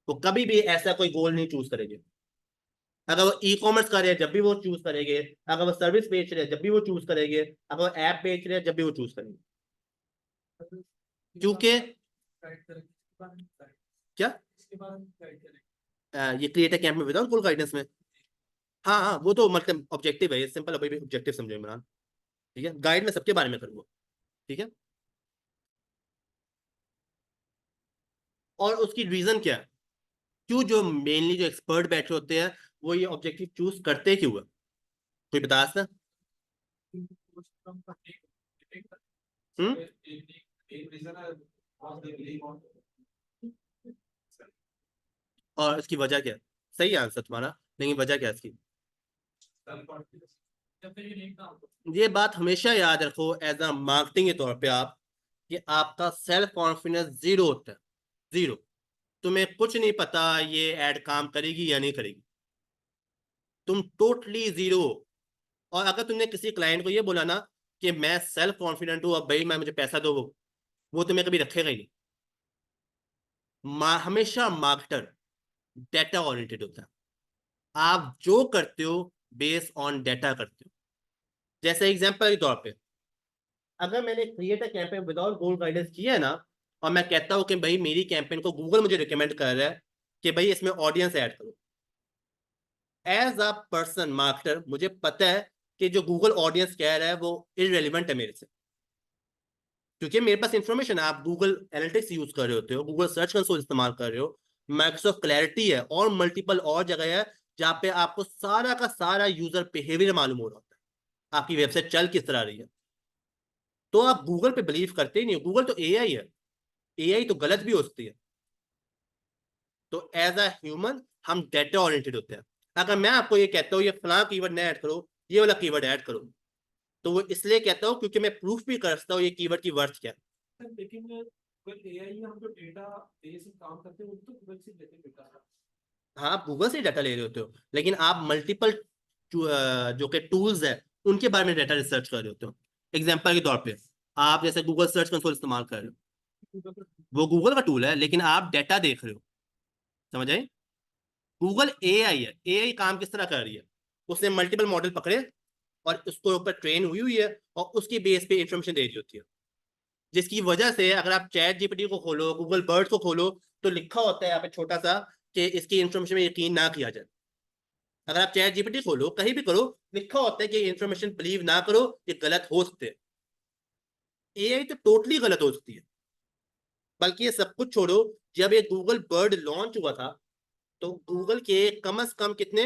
वो कभी भी ऐसा कोई गोल नहीं चूज करेंगे। अगर वो ई कॉमर्स कर रहे हैं जब भी वो चूज करेंगे, अगर वो सर्विस बेच रहे हैं जब भी वो चूज करेंगे, अगर वो ऐप बेच रहे हैं जब भी वो चूज करेंगे। क्योंकि गाइड करें इसके बारे में, क्या, इसके बारे में गाइड करें। ये क्रिएटर कैंप में विदाउट गोल गाइडेंस में, हाँ हाँ, वो तो मतलब ऑब्जेक्टिव है, ये सिंपल ऑब्जेक्टिव समझो इमरान। ठीक है, गाइड में सबके बारे में करूंगा। ठीक है, और उसकी रीजन क्या है, क्यों जो मेनली जो एक्सपर्ट बैठे होते हैं वो ये ऑब्जेक्टिव चूज करते क्यों है, कोई बता सकता? हम्म। एक रीजन है, बहुत बड़ी और इसकी वजह क्या है? सही आंसर तुम्हारा, लेकिन वजह क्या है इसकी? Self confidence. जब तक ये नहीं काम ये बात हमेशा याद रखो एज अ मार्केटिंग के तौर पे आप, कि आपका सेल्फ कॉन्फिडेंस जीरो होता है, जीरो। तुम्हें कुछ नहीं पता ये ऐड काम करेगी या नहीं करेगी, तुम टोटली जीरो। और अगर तुमने किसी क्लाइंट को ये बोला ना कि मैं सेल्फ कॉन्फिडेंट हूँ, अब भाई मैं, मुझे पैसा दो, वो तुम्हें कभी रखेगा ही नहीं। हमेशा मार्केटर डेटा ओरिएंटेड होता है, आप जो करते हो बेस्ड ऑन डेटा करते हो। जैसे एग्जांपल के तौर पे, अगर मैंने create a campaign without Google guidance किया है ना, और मैं कहता हूँ कि भाई मेरी कैंपेन को गूगल मुझे रिकमेंड कर रहा है कि भाई इसमें ऑडियंस ऐड करो, एज अ पर्सन मार्केटर मुझे पता है कि जो गूगल ऑडियंस कह रहा है वो इररेलेवेंट है मेरे से, क्योंकि मेरे पास इंफॉर्मेशन है। आप गूगल एनालिटिक्स यूज कर रहे होते हो, गूगल सर्च कंसोल इस्तेमाल कर रहे हो, माइक्रोसॉफ्ट क्लैरिटी है और मल्टीपल और जगह है जहाँ पे आपको सारा का सारा यूजर बिहेवियर मालूम हो रहा होता है, आपकी वेबसाइट चल किस तरह रही है। तो आप गूगल पे बिलीव करते ही नहीं हो, गूगल तो एआई है, एआई तो गलत भी हो सकती है। तो एज अ ह्यूमन हम डेटा ओरिएंटेड होते हैं। अगर मैं आपको ये कहता हूँ ये फलां कीवर्ड न ऐड करो, ये वाला कीवर्ड ऐड करो, तो वो इसलिए कहता हूँ क्योंकि मैं प्रूफ भी कर सकता हूँ ये कीवर्ड की वर्थ क्या है। लेकिन एआई हम जो डेटा बेस में काम करते हैं वो तो गूगल से लेते हैं डेटा। हाँ, आप गूगल से डाटा ले रहे होते हो, लेकिन आप मल्टीपल जो कि टूल्स है उनके बारे में डाटा रिसर्च कर रहे होते हो। एग्जाम्पल के तौर पे आप जैसे गूगल सर्च कंसोल इस्तेमाल कर रहे हो, वो गूगल का टूल है, लेकिन आप डाटा देख रहे हो, समझ आए। गूगल एआई है, एआई काम किस तरह कर रही है, उसने मल्टीपल मॉडल पकड़े और उसको ऊपर ट्रेन हुई हुई है और उसकी बेस पे इंफॉर्मेशन दे रही होती है, जिसकी वजह से अगर आप चैट जीपीटी को खोलो, गूगल बर्ड को खोलो, तो लिखा होता है यहाँ पे छोटा सा कि इसकी इंफॉर्मेशन में यकीन ना किया जाए। अगर आप चैट जीपीटी खोलो, कहीं भी करो, लिखा होता है कि इंफॉर्मेशन बिलीव ना करो, ये गलत हो सकते हैं। एआई तो टोटली गलत हो सकती है। बल्कि ये सब कुछ छोड़ो, जब ये गूगल बर्ड लॉन्च हुआ था तो गूगल के कम से कम कितने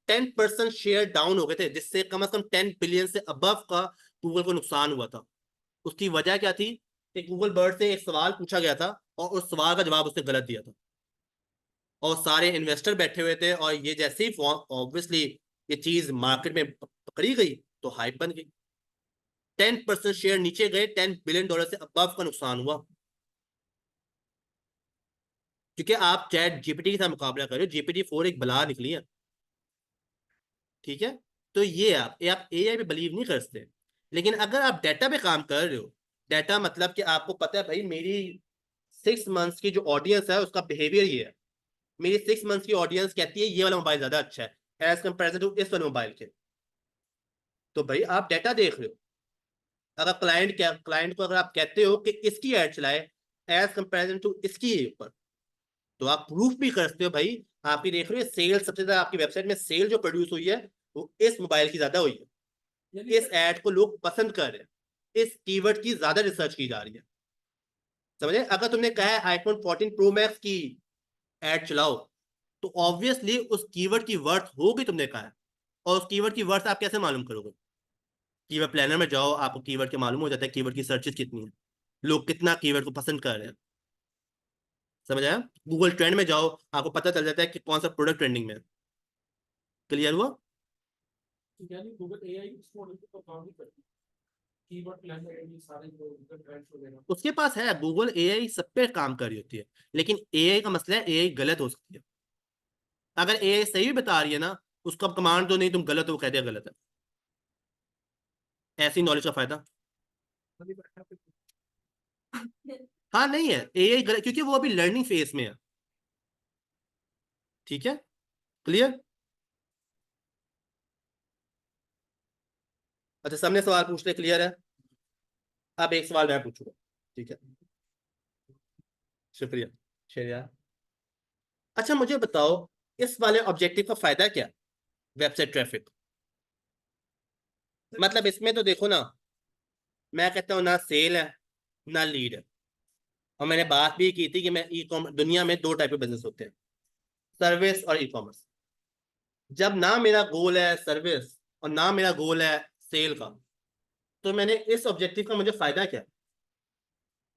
10% शेयर डाउन हो गए थे, जिससे कम से कम 10 बिलियन से अबव का गूगल को नुकसान हुआ था। उसकी वजह क्या थी कि गूगल बर्ड से एक सवाल पूछा गया था और उस सवाल का जवाब उसने गलत दिया था, और सारे इन्वेस्टर बैठे हुए थे, और ये जैसे ही ऑब्वियसली ये चीज मार्केट में पकड़ी गई तो हाइप बन गई। 10% शेयर नीचे गए, $10 बिलियन से अबव का नुकसान हुआ, क्योंकि आप चैट जीपीटी के साथ मुकाबला कर रहे हो। GPT-4 एक बला निकली है, ठीक है। तो ये आप एआई पे बिलीव नहीं कर सकते। लेकिन अगर आप डाटा पे काम कर रहे हो, डाटा मतलब कि आपको पता है भाई मेरी 6 मंथ्स की जो ऑडियंस है उसका बिहेवियर ये है, मेरी 6 मंथ्स की ऑडियंस कहती है ये वाला मोबाइल ज्यादा अच्छा है एज कंपेरिजन टू इस वाले मोबाइल के, तो भाई आप डाटा देख रहे हो। अगर क्लाइंट को अगर आप कहते हो कि इसकी ऐड चलाए एज कंपेरिजन टू इसकी ऊपर, तो आप प्रूफ भी कर सकते हो भाई। आपकी देख रहे हो सेल सबसे ज्यादा आपकी वेबसाइट में सेल जो प्रोड्यूस हुई है वो इस मोबाइल की ज्यादा हुई है, इस ऐड को लोग पसंद कर रहे हैं, इस कीवर्ड की ज्यादा रिसर्च की जा रही है, समझे। अगर तुमने कहा है आईफोन 14 प्रो मैक्स की ऐड चलाओ, तो ऑब्वियसली उस कीवर्ड की वर्थ होगी, तुमने कहा है। और उस कीवर्ड की वर्थ आप कैसे मालूम करोगे? कीवर्ड प्लानर में जाओ, आपको कीवर्ड के मालूम हो जाता है कीवर्ड की सर्चेस कितनी है, लोग कितना कीवर्ड को पसंद कर रहे हैं, समझ आया। गूगल ट्रेंड में जाओ, आपको पता चल जाता है कि कौन सा प्रोडक्ट ट्रेंडिंग में है। क्लियर हुआ? यानी गूगल एआई इस मॉडल पे तो काम नहीं करती, कीवर्ड प्लानर ये सारे जो गूगल ट्रेंड्स वगैरह। उसके पास है, गूगल एआई सब पे काम कर रही होती है, लेकिन एआई का मसला है एआई गलत हो सकती है। अगर एआई सही भी बता रही है ना, उसका कमांड तो नहीं तुम गलत हो कह दिया गलत है, ऐसी नॉलेज का फायदा। हाँ नहीं है, एआई गलत क्योंकि वो अभी लर्निंग फेज में है, ठीक है। क्लियर? अच्छा, सबने सवाल पूछ ले, क्लियर है। अब एक सवाल मैं पूछूंगा, ठीक है। शुक्रिया शेरिया। अच्छा मुझे बताओ, इस वाले ऑब्जेक्टिव का फायदा क्या, वेबसाइट ट्रैफिक? मतलब इसमें तो देखो ना, मैं कहता हूँ ना सेल है ना लीड है। और मैंने बात भी की थी कि मैं ई कॉमर्स दुनिया में दो टाइप के बिजनेस होते हैं, सर्विस और ई कॉमर्स। जब ना मेरा गोल है सर्विस और ना मेरा गोल है सेल का, तो मैंने इस ऑब्जेक्टिव का मुझे फायदा क्या?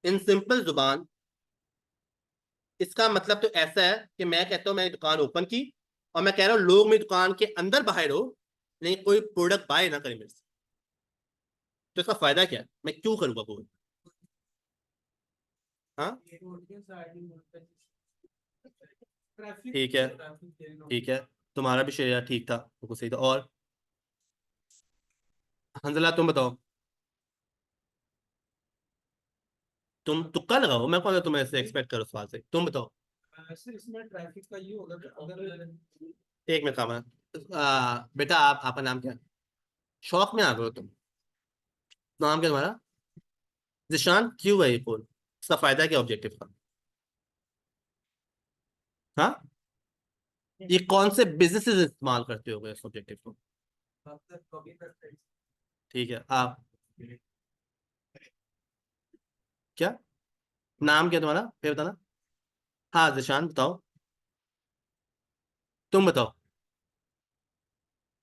इन सिंपल जुबान इसका मतलब तो ऐसा है कि मैं कहता हूँ मैंने दुकान ओपन की और मैं कह रहा हूँ लोग मेरी दुकान के अंदर बाहर हो, लेकिन कोई प्रोडक्ट बाय ना करे मेरे से। तो इसका फायदा क्या है, मैं क्यों करूंगा गोल? हाँ ठीक है, ठीक है, तुम्हारा भी शेयर ठीक था, बिल्कुल सही था। और हंजला तुम बताओ, तुम तुक्का लगाओ, मैं कौन सा तुम्हें ऐसे एक्सपेक्ट करो सवाल से, तुम बताओ। ऐसे इसमें ट्रैफिक का ये होगा कि अगर एक मिनट काम है। बेटा आप आपका नाम क्या है? शौक में आ गए हो तुम, नाम क्या तुम्हारा? जिशान क्यों है ये पोल, इसका फायदा क्या ऑब्जेक्टिव का? हाँ, ये कौन से बिजनेसेस इस्तेमाल करते हो इस ऑब्जेक्टिव को? ठीक है, आप क्या, नाम क्या तुम्हारा, फिर बताना। हाँ जिशान बताओ, तुम बताओ,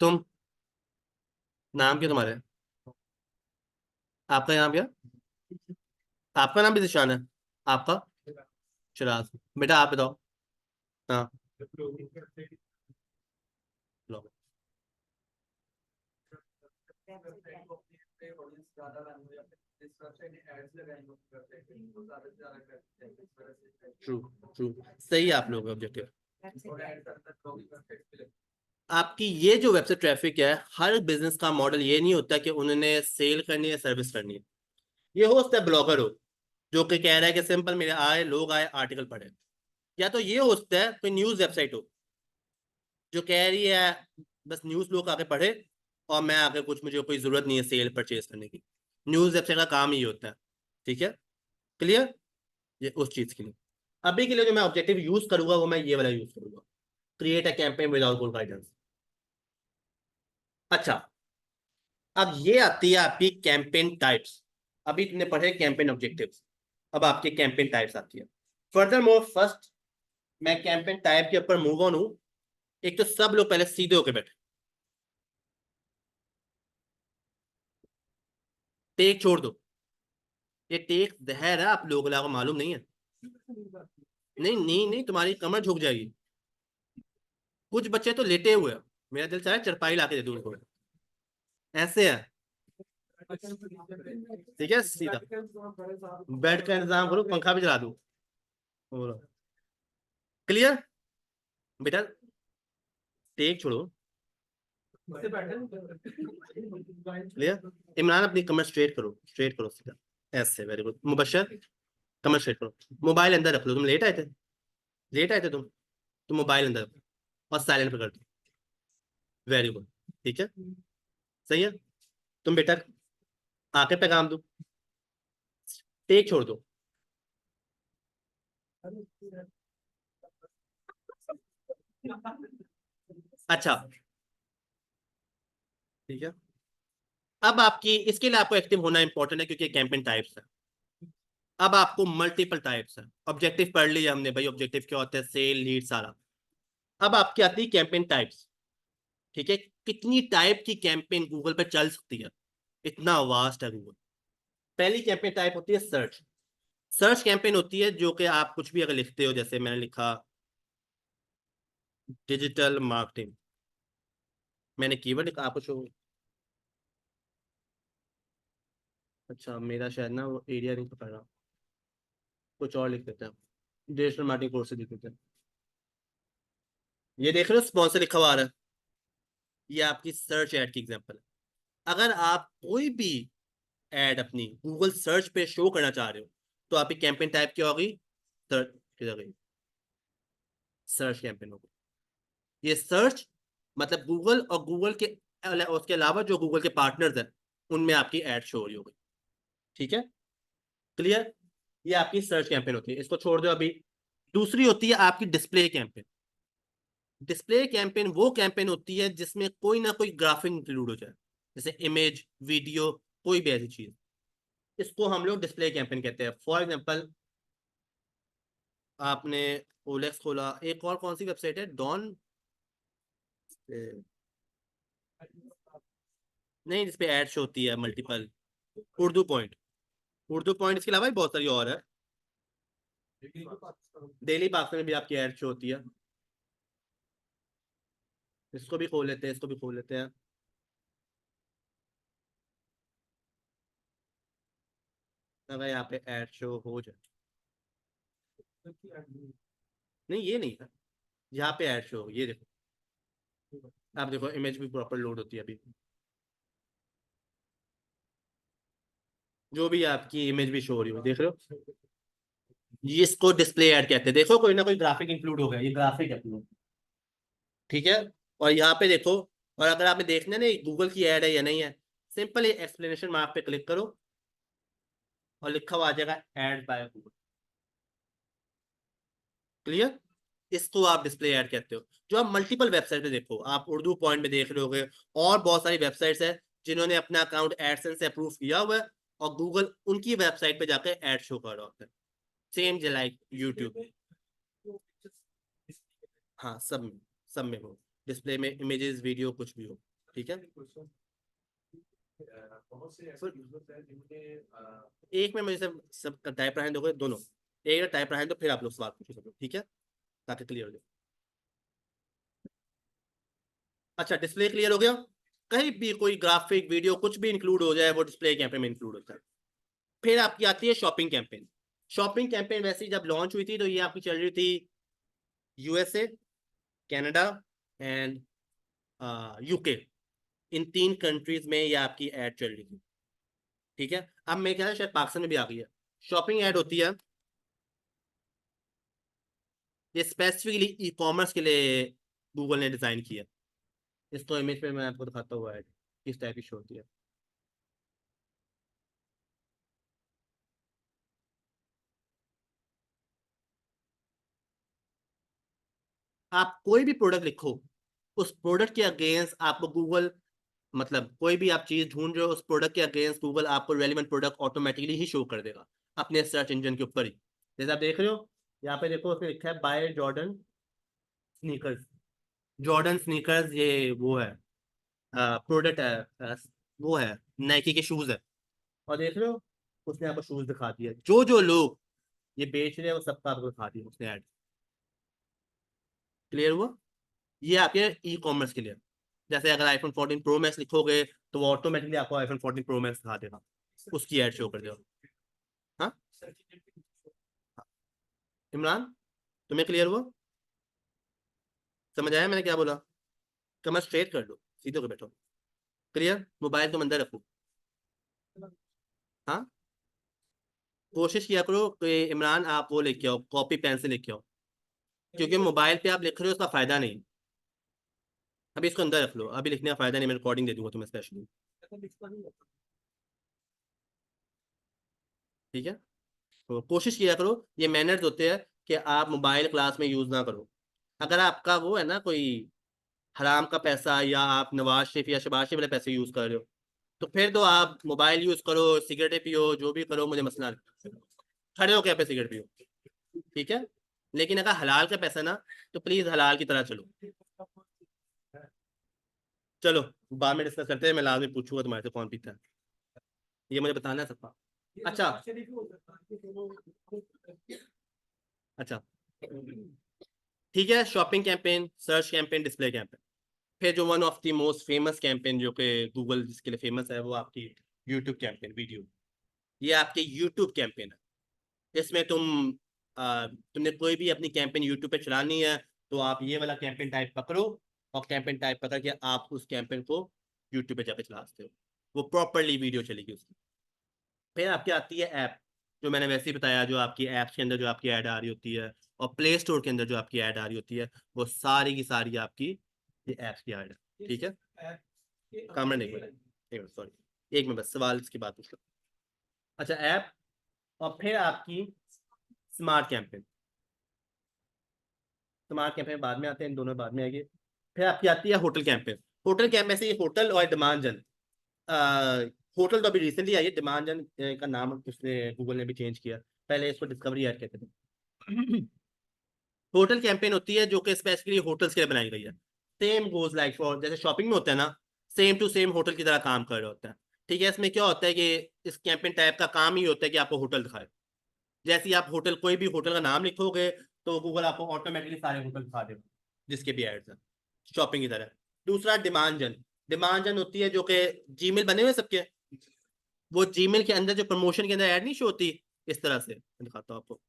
तुम, नाम क्या तुम्हारा है? आपका नाम क्या? आपका नाम भी जिशान है? आपका? चिराग। बेटा आप बताओ। हाँ, लो। ट्रू, ट्रू, सही है आप लोगों का ऑब्जेक्टिव। आपकी ये जो वेबसाइट ट्रैफिक है, हर बिजनेस का मॉडल ये नहीं होता कि उन्होंने सेल करनी है सर्विस करनी है। ये हो सकता है ब्लॉगर हो जो कि कह रहा है कि सिंपल मेरे आए लोग आए आर्टिकल पढ़े, या तो ये हो सकता है कोई न्यूज वेबसाइट हो जो कह रही है बस न्यूज लोग आके पढ़े और मैं आगे कुछ, मुझे कोई जरूरत नहीं है सेल परचेज करने की। न्यूज वेबसाइट का काम ही होता है। ठीक है, क्लियर? ये उस चीज के लिए, अभी के लिए जो मैं ऑब्जेक्टिव यूज करूंगा वो मैं ये वाला यूज करूंगा, create a campaign without goal guidance. अच्छा, अब ये आती है आपकी कैंपेन टाइप्स। अभी तुमने पढ़े कैंपेन ऑब्जेक्टिव्स, अब आपकी कैंपेन टाइप्स आती है। फर्दर मोर फर्स्ट, मैं कैंपेन टाइप के ऊपर मूव ऑन हूं। एक तो सब लोग पहले सीधे होके बैठे, टेक छोड़ दो। ये टेक जहर है, आप लोगों को मालूम नहीं है। नहीं नहीं नहीं, तुम्हारी कमर झुक जाएगी। कुछ बच्चे तो लेटे हुए हैं, मेरा दिल चाहे चरपाई लाके दे दूं उनको। ऐसे है। ठीक है, सीधा बेड का इंतजाम करो, पंखा भी चला दूं। बोलो, क्लियर? बेटा टेक छोड़ो, क्लियर? इमरान अपनी कमर स्ट्रेट करो, स्ट्रेट करो सीधा, ऐसे, वेरी गुड। मुबशर कमर स्ट्रेट करो, मोबाइल अंदर रख लो। तुम लेट आए थे, लेट आए थे तुम मोबाइल अंदर रखो और साइलेंट पे कर दो। वेरी गुड, ठीक है, सही है। तुम बेटा आंखें पे काम दो, टेक छोड़ दो। अच्छा, ठीक है। अब आपकी इसके लिए आपको एक्टिव होना इंपॉर्टेंट है क्योंकि कैंपेन टाइप्स है। अब आपको मल्टीपल टाइप्स है, ऑब्जेक्टिव पढ़ लिया हमने भाई, ऑब्जेक्टिव क्या होता है, सेल लीड सारा। अब आपकी आती है कैंपेन टाइप्स। ठीक है, कितनी टाइप की कैंपेन गूगल पे चल सकती है, इतना वास्ट है गूगल। पहली कैंपेन टाइप होती है सर्च। सर्च कैंपेन होती है जो कि आप कुछ भी अगर लिखते हो, जैसे मैंने लिखा डिजिटल मार्केटिंग, मैंने कीवर्ड लिखा, आपको शो। अच्छा, मेरा शायद ना वो एरिया नहीं पकड़ रहा, कुछ और लिख देते हैं, डिजिटल मार्केटिंग कोर्स लिख देते हैं। ये देख रहे हो स्पॉन्सर लिखा हुआ आ रहा है, ये आपकी सर्च एड की एग्जांपल है। अगर आप कोई भी एड अपनी गूगल सर्च पे शो करना चाह रहे हो तो आपकी कैंपेन टाइप क्या होगी? सर्च, किधर गई? सर्च कैंपेन होगी। ये सर्च मतलब गूगल और गूगल के उसके अलावा जो गूगल के पार्टनर्स हैं उनमें आपकी एड शो हो रही होगी। ठीक है, क्लियर? ये आपकी सर्च कैंपेन होती है, इसको छोड़ दो अभी। दूसरी होती है आपकी डिस्प्ले कैंपेन। डिस्प्ले कैंपेन वो कैंपेन होती है जिसमें कोई ना कोई ग्राफिक इंक्लूड हो जाए, जैसे इमेज, वीडियो, कोई भी ऐसी चीज, इसको हम लोग डिस्प्ले कैंपेन कहते हैं। फॉर एग्जांपल, आपने ओलेक्स खोला, एक और कौन सी वेबसाइट है, डॉन, नहीं जिसपे एड शो होती है multiple, Urdu point, Urdu point, इसके अलावा भी बहुत सारी और है। डेली पाकिस्तान में भी आपकी एड शो होती है। इसको भी खोल लेते हैं, इसको भी खोल लेते हैं, अगर यहाँ पे एड शो हो जाए। नहीं ये नहीं था, यहाँ पे एड शो, ये देखो, आप देखो इमेज भी प्रॉपर लोड होती है अभी, जो भी आपकी इमेज भी शो हो रही हो, देख रहे हो? ये इसको डिस्प्ले ऐड कहते हैं। देखो कोई ना कोई ग्राफिक इंक्लूड हो गया, ये ग्राफिक है अपना। ठीक है, और यहाँ पे देखो, और अगर आपने देखना है ना गूगल की ऐड है या नहीं है, सिंपल ये एक्सप्लेनेशन मार्क पे क्लिक करो, और लिखा हुआ आ जाएगा एड बाय गूगल। क्लियर? इसको आप डिस्प्ले ऐड कहते हो। जो आप मल्टीपल वेबसाइट पे देखो, आप उर्दू पॉइंट में देख रहे होगे, और बहुत सारी वेबसाइट्स है जिन्होंने अपना अकाउंट एडसेंस से अप्रूव किया हुआ है, और गूगल उनकी वेबसाइट पे जाकर एड शो कर रहा होता है, सेम जो लाइक यूट्यूब। हाँ, सब में हो, डिस्प्ले में इमेजेस, वीडियो, कुछ भी हो। ठीक है, बहुत से ऐसे यूजर्स हैं जिनके एक में मुझे सब टाइप रहने दोगे दोनों, एक टाइप रहने दो, फिर आप लोग सवाल पूछो सब लोग, ठीक है, ताकि क्लियर हो जाए। अच्छा, डिस्प्ले क्लियर हो गया। कहीं भी कोई ग्राफिक, वीडियो, कुछ भी इंक्लूड हो जाए, वो डिस्प्ले कैंपेन में इंक्लूड होता है। फिर आपकी आती है शॉपिंग कैंपेन। शॉपिंग कैंपेन वैसे ही जब लॉन्च हुई थी तो ये आपकी चल रही थी USA, Canada and UK, in 3 countries में ये आपकी एड चल रही थी। ठीक है, अब मेरे ख्याल से शायद पाकिस्तान में भी आ गई है। शॉपिंग एड होती है, ये स्पेसिफिकली ई कॉमर्स के लिए गूगल ने डिजाइन किया। इसको इमेज पे मैं आपको दिखाता हुआ है किस टाइप की शो होती है। आप कोई भी प्रोडक्ट लिखो, उस प्रोडक्ट के अगेंस्ट आपको गूगल, मतलब कोई भी आप चीज ढूंढ रहे हो, उस प्रोडक्ट के अगेंस्ट गूगल आपको रेलिवेंट प्रोडक्ट ऑटोमेटिकली ही शो कर देगा अपने सर्च इंजन के ऊपर ही। जैसे आप देख रहे हो, यहाँ पे देखो, उसमें लिखा है bye Jordan sneakers. Jordan sneakers, ये वो है, प्रोडक्ट है, वो है, नाइकी के शूज है। और देख रहे हो, उसने आपको शूज दिखा दिया, जो जो लोग ये बेच रहे हैं वो सबका आपको दिखा दिया उसने ऐड। क्लियर हुआ? ये आपके ई कॉमर्स के लिए। जैसे अगर आईफोन 14 प्रो मैक्स लिखोगे तो वो ऑटोमेटिकली आपको आईफोन 14 प्रो मैक्स दिखा देगा, उसकी एड शो कर देगा। हाँ, इमरान, तुम्हें क्लियर हुआ? समझ आया मैंने क्या बोला? कमर स्ट्रेट कर लो, सीधे होकर बैठो। क्लियर? मोबाइल तुम अंदर रखो। हाँ, कोशिश किया करो कि इमरान आप वो लेके आओ, कॉपी पेन से लेके आओ, क्योंकि मोबाइल पे आप लिख रहे हो उसका फायदा नहीं। अभी इसको अंदर रख लो, अभी लिखने का फायदा नहीं, मैं रिकॉर्डिंग दे दूंगा तुम्हें स्पेशली। ठीक है, तो कोशिश किया करो, ये मैनर्स होते हैं कि आप मोबाइल क्लास में यूज ना करो। अगर आपका वो है ना कोई हराम का पैसा, या आप नवाज शरीफ या शबाज शरीफ वाले पैसे यूज कर रहे हो, तो फिर तो आप मोबाइल यूज करो, सिगरेटें पियो, जो भी करो, मुझे मसला नहीं, खड़े होकर पे सिगरेट पियो। ठीक है, लेकिन अगर हलाल का पैसा ना, तो प्लीज हलाल की तरह चलो। चलो, बाद में डिस्कस करते हैं, मैं लाजमी पूछूंगा तुम्हारे से कौन पीता है, ये मुझे बताना है सबका। अच्छा, अच्छा, ठीक है, shopping campaign, search campaign, display campaign. फिर जो one of the most famous campaign जो कि गूगल जिसके लिए फेमस है, वो आपकी यूट्यूब कैंपेन, वीडियो। ये आपकी यूट्यूब कैंपेन है। इसमें तुमने कोई भी अपनी कैंपेन यूट्यूब पे चलानी है, तो आप ये वाला कैंपेन टाइप पकड़ो, और कैंपेन टाइप पकड़ के आप उस कैंपेन को यूट्यूब पे जाके चला सकते हो, वो प्रॉपरली वीडियो चलेगी उसकी। फिर आपकी आती है ऐप, जो मैंने वैसे ही बताया, जो आपकी ऐप्स के अंदर जो आपकी ऐड आ रही होती है, और प्ले स्टोर के अंदर जो आपकी ऐड आ रही होती है, वो सारी की सारी आपकी ये ऐप्स की ऐड है। ठीक है, कामरा नहीं, एक मिनट, सॉरी, एक मिनट बस, सवाल इसकी बात पूछ लो। अच्छा, ऐप, और फिर आपकी स्मार्ट कैंपेन। स्मार्ट कैंपेन बाद में आते हैं, इन दोनों बाद में आएंगे। फिर आपकी आती है होटल कैंपेन। होटल कैंपेन से ये होटल और डिमांड जन, होटल तो अभी रिसेंटली आई है, डिमांड जन का नाम उसने गूगल ने भी चेंज किया, पहले इसको डिस्कवरी ऐड कहते थे। होटल कैंपेन होती है जो कि स्पेसिफिकली होटल्स के लिए बनाई गई है। सेम गोज लाइक फॉर, जैसे शॉपिंग में होता है ना, सेम टू सेम होटल की तरह काम कर रहा होता है। ठीक है, इसमें क्या होता है कि इस कैंपेन टाइप का काम ही होता है कि आपको होटल दिखाए। जैसे ही आप होटल, कोई भी होटल का नाम लिखोगे, तो गूगल आपको ऑटोमेटिकली सारे होटल दिखा देगा जिसके भी एड्स हैं, शॉपिंग की तरह। दूसरा डिमांड जन। डिमांड जन होती है जो कि जीमेल बने हुए सबके, वो जीमेल के अंदर जो प्रमोशन के अंदर ऐड नहीं शो होती, इस तरह से मैं दिखाता हूँ आपको।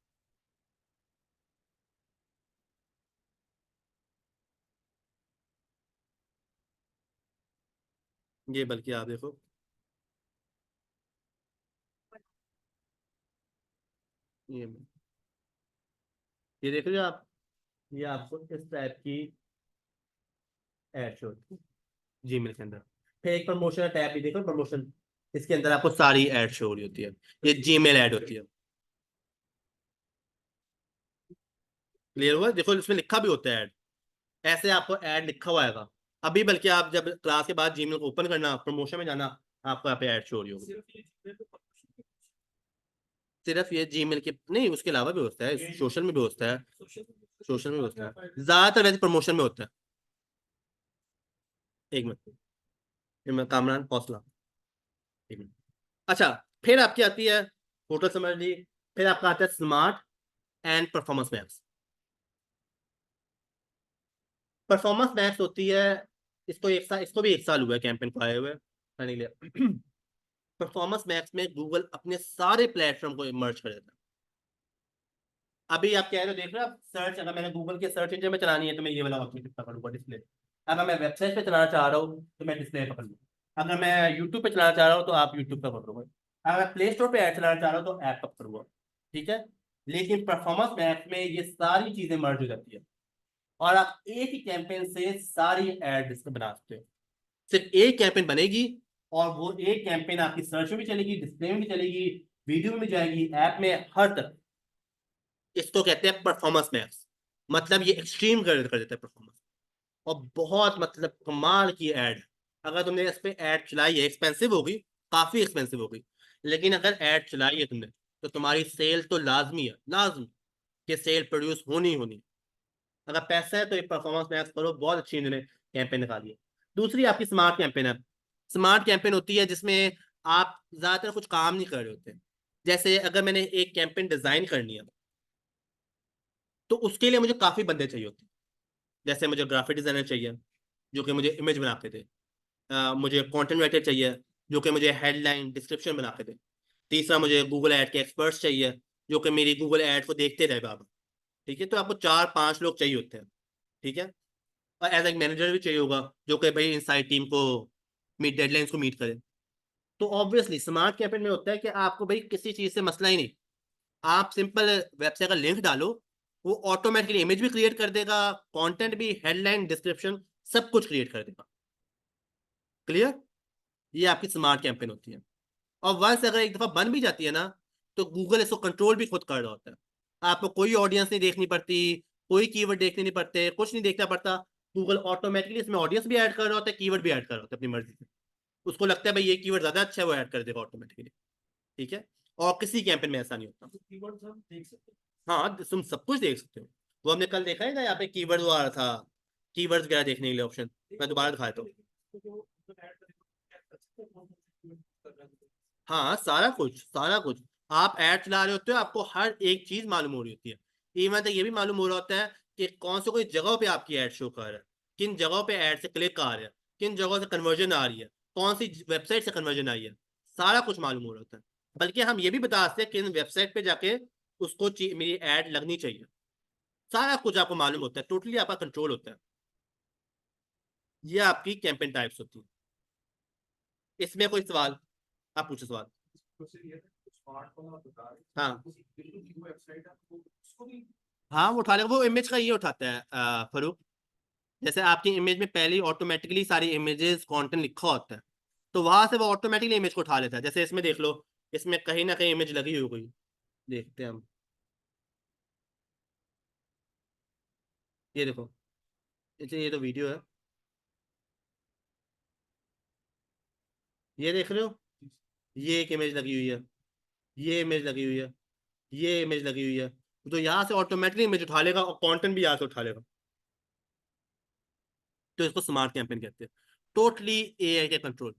ये बल्कि आप देखो, ये ये देख रहे हो आप, ये आपको इस टाइप की ऐड शो होती है जीमेल के अंदर। फिर एक प्रमोशन टैब भी देखो, प्रमोशन, इसके अंदर आपको सारी ऐड शो हो रही होती है, ये जीमेल ऐड होती है। क्लियर हुआ? देखो इसमें लिखा भी होता है ऐड, ऐसे आपको ऐड लिखा हुआ आएगा अभी, बल्कि आप जब क्लास के बाद जीमेल को ओपन करना, प्रमोशन में जाना, आपको यहाँ पे ऐड शो हो रही होगी। सिर्फ ये जीमेल के नहीं, उसके अलावा भी होता है, सोशल में भी होता है, सोशल में भी होता है, ज्यादातर वैसे प्रमोशन में होता है। एक मिनट, कामरान हौसला, एक मिनट। अच्छा, फिर आपकी आती है होटल समझ ली, फिर आपका आता है smart and performance maps. Performance maps होती है, इसको एक साल, इसको भी एक साल हुआ है कैंपेन को आए हुए करने के लिए। परफॉर्मेंस मैप्स में गूगल अपने सारे प्लेटफॉर्म को मर्ज कर देता है। अभी आप कह रहे हो, देख रहे हो आप सर्च, अगर मैंने गूगल के सर्च इंजन में चलानी है तो मैं ये वाला ऑप्शन पकड़ूंगा, डिस्प्ले। अगर मैं वेबसाइट पे चलाना चाह रहा हूँ तो मैं डिस्प्ले पकड़ लूंगा। अगर मैं यूट्यूब पे चलाना चाह रहा हूँ तो आप यूट्यूब पे पकड़ोगे। अगर मैं प्ले स्टोर पे ऐड चलाना चाह रहा हूँ तो ऐप पकड़ूंगा। ठीक है, लेकिन परफॉर्मेंस मैप में ये सारी चीजें मर्ज हो जाती है और आप एक ही कैंपेन से सारी एड बना सकते हो। सिर्फ एक कैंपेन बनेगी और वो एक कैंपेन आपकी सर्च में भी चलेगी, डिस्प्ले में भी चलेगी, वीडियो में भी जाएगी, ऐप में, हर तरफ। इसको कहते हैं परफॉर्मेंस मैप्स। मतलब ये एक्सट्रीम कर देता है परफॉर्मेंस, और बहुत मतलब कमाल की एड। अगर तुमने इस पे ऐड चलाई है, एक्सपेंसिव होगी, काफी एक्सपेंसिव होगी, लेकिन अगर ऐड चलाई है तुमने तो तुम्हारी सेल तो लाजमी है, लाजमी कि सेल प्रोड्यूस होनी ही होनी। अगर पैसा है तो ये परफॉर्मेंस मैक्स करो, बहुत अच्छी इन्होंने कैंपेन निकाली है। दूसरी आपकी स्मार्ट कैंपेन है। स्मार्ट कैंपेन होती है जिसमें आप ज्यादातर कुछ काम नहीं कर रहे होते। जैसे अगर मैंने एक कैंपेन डिजाइन करनी है तो उसके लिए मुझे काफी बंदे चाहिए होते हैं। जैसे मुझे ग्राफिक डिजाइनर चाहिए जो कि मुझे इमेज बना के दे, मुझे कंटेंट राइटर चाहिए जो कि मुझे हेडलाइन डिस्क्रिप्शन बना के दे। तीसरा, मुझे गूगल ऐड के एक्सपर्ट्स चाहिए जो कि मेरी गूगल ऐड को देखते रहे बाबा। ठीक है, तो आपको 4-5 लोग चाहिए होते हैं। ठीक है, और एज ए मैनेजर भी चाहिए होगा जो कि भाई इनसाइड टीम को मीट डेडलाइंस को मीट करे। तो ऑब्वियसली स्मार्ट कैंपेन में होता है कि आपको भाई किसी चीज से मसला ही नहीं। आप सिंपल वेबसाइट का लिंक डालो, वो ऑटोमेटिकली इमेज भी क्रिएट कर देगा, कंटेंट भी, हेडलाइन, डिस्क्रिप्शन, सब कुछ क्रिएट कर देगा। क्लियर? ये आपकी स्मार्ट कैंपेन होती है। और वंस अगर एक दफा बन भी जाती है ना, तो गूगल इसको कंट्रोल भी खुद कर रहा होता है। आपको कोई ऑडियंस नहीं देखनी पड़ती, कोई कीवर्ड देखने नहीं पड़ते, कुछ नहीं देखना पड़ता। गूगल ऑटोमेटिकली इसमें ऑडियंस भी ऐड कर रहा होता है, कीवर्ड भी ऐड कर रहा होता है अपनी मर्जी से। उसको लगता है भाई ये कीवर्ड ज्यादा अच्छा है, वो ऐड कर देगा ऑटोमेटिकली। ठीक है, और किसी कैंपेन में ऐसा नहीं होता। कीवर्ड्स हम देख सकते हाँ, तुम सब कुछ देख सकते हो। वो हमने कल देखा है ना, यहाँ पे कीवर्ड वो आ रहा था, कीवर्ड्स वगैरह देखने के लिए ऑप्शन। मैं दोबारा दिखाया तो, हाँ, सारा कुछ, सारा कुछ। आप ऐड चला रहे होते हो, आपको हर एक चीज मालूम हो रही होती है। इवन तक ये भी मालूम हो रहा होता है कि कौन से कोई जगह पे आपकी ऐड शो कर रहा है, किन जगहों पे ऐड से क्लिक आ रहा है, किन जगहों से कन्वर्जन आ रही है, कौन सी वेबसाइट से कन्वर्जन आई है। सारा कुछ मालूम हो रहा होता है। बल्कि हम ये भी बता सकते हैं किन वेबसाइट पे जाके उसको मेरी ऐड लगनी चाहिए। सारा कुछ आपको मालूम होता है, टोटली आपका कंट्रोल होता है। ये आपकी कैंपेन टाइप्स होती है। इसमें कोई सवाल? आप पूछो सवाल। हैं स्मार्टफोन और बता रहे हाँ, बिल्कुल की वेबसाइट है तो उसको भी हाँ, वो उठा लेगा। वो इमेज का ये उठाता है फरूक। जैसे आपकी इमेज में पहले ही ऑटोमेटिकली सारी इमेजेस कंटेंट लिखा होता है, तो वहां से वो ऑटोमेटिकली इमेज को उठा लेता है। जैसे इसमें देख लो, इसमें कहीं ना कहीं इमेज लगी हुई कोई, देखते हैं हम। ये देखो, ये तो वीडियो है, ये देख रहे हो, ये एक इमेज लगी हुई है, ये इमेज लगी हुई है, ये इमेज लगी हुई है। तो यहाँ से ऑटोमेटिकली इमेज उठा लेगा और कंटेंट भी यहाँ से उठा लेगा। तो इसको स्मार्ट कैंपेन कहते हैं, टोटली एआई के कंट्रोल।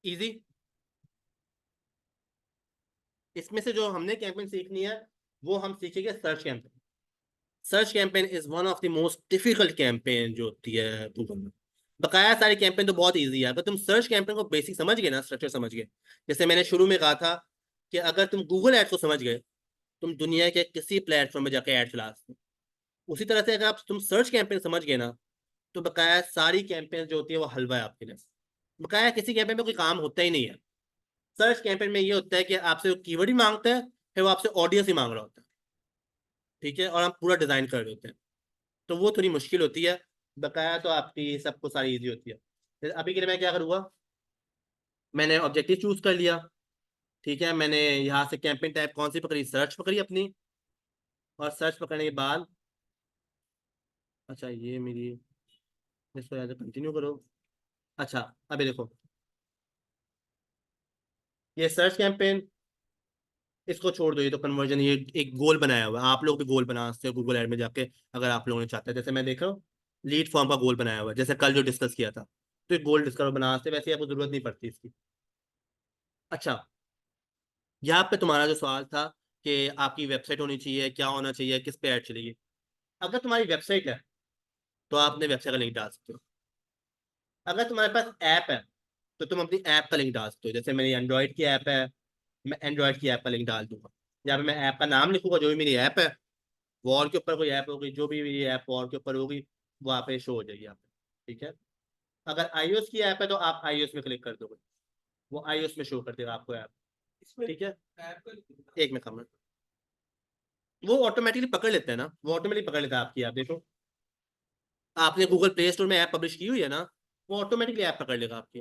इजी। इसमें से जो हमने कैंपेन सीखनी है वो हम सीखेंगे search campaign. Search campaign is one of the most difficult campaign जो होती है गूगल में। बकाया सारी कैंपेन तो बहुत इजी है, अगर तुम सर्च कैंपेन को बेसिक समझ गए ना, स्ट्रक्चर समझ गए, जैसे मैंने शुरू में कहा था कि अगर तुम गूगल एड्स को समझ गए, तुम दुनिया के किसी प्लेटफॉर्म में जाकर ऐड चला सकते हो। उसी तरह से अगर आप तुम सर्च कैंपेन समझ गए ना, तो बकाया सारी कैंपेन जो होती है वो हलवा है आपके लिए। बकाया किसी कैंपेन में कोई काम होता ही नहीं है। सर्च कैंपेन में ये होता है कि आपसे कीवर्ड ही मांगता है, फिर वो आपसे ऑडियंस ही मांग रहा होता है। ठीक है, और हम पूरा डिजाइन कर रहे होते हैं, तो वो थोड़ी मुश्किल होती है। बकाया तो आपकी सबको सारी इजी होती है। फिर अभी के लिए मैं क्या करूँगा, मैंने ऑब्जेक्टिव चूज कर लिया। ठीक है, मैंने यहाँ से कैंपेन टाइप कौन सी पकड़ी, सर्च पकड़ी अपनी, और सर्च पकड़ने के बाद, अच्छा ये मेरी, इसको यहाँ से कंटिन्यू करो। अच्छा, अभी देखो, ये सर्च कैंपेन, इसको छोड़ दो, ये तो कन्वर्जन, ये एक गोल बनाया हुआ है, आप लोग भी गोल बना सकते हो गूगल एड में जाके, अगर आप लोगों ने चाहते हैं। जैसे मैं देख रहा हूँ लीड फॉर्म का गोल बनाया हुआ है, जैसे कल जो डिस्कस किया था, तो एक गोल डिस्कस बना सकते हैं, वैसे आपको जरूरत नहीं पड़ती इसकी। अच्छा, यहाँ पे तुम्हारा जो सवाल था कि आपकी वेबसाइट होनी चाहिए, क्या होना चाहिए, किस पे ऐड चलेगी। अगर तुम्हारी वेबसाइट है तो आपने वेबसाइट का लिंक डाल सकते हो। अगर तुम्हारे पास ऐप है तो तुम अपनी ऐप का लिंक डाल सकते हो। जैसे मेरी एंड्रॉइड की ऐप है, मैं एंड्रॉइड की ऐप का लिंक डाल दूंगा, या फिर मैं ऐप का नाम लिखूंगा, जो भी मेरी ऐप है, वॉल के ऊपर कोई ऐप होगी, जो भी मेरी ऐप वॉल के ऊपर होगी, वो आप पे शो हो जाएगी यहाँ पे। ठीक है, अगर आईओएस की ऐप है तो आप आईओएस में क्लिक कर दोगे, वो आईओएस में शो कर देगा आपको ऐप। इसमें ठीक है, ऐप का एक में कम, वो ऑटोमेटिकली पकड़ लेते हैं ना, वो ऑटोमेटिकली पकड़ लेता है आपकी ऐप। देखो, आपने गूगल प्ले स्टोर में ऐप पब्लिश की हुई है ना, वो ऑटोमेटिकली ऐप पकड़ लेगा आपकी।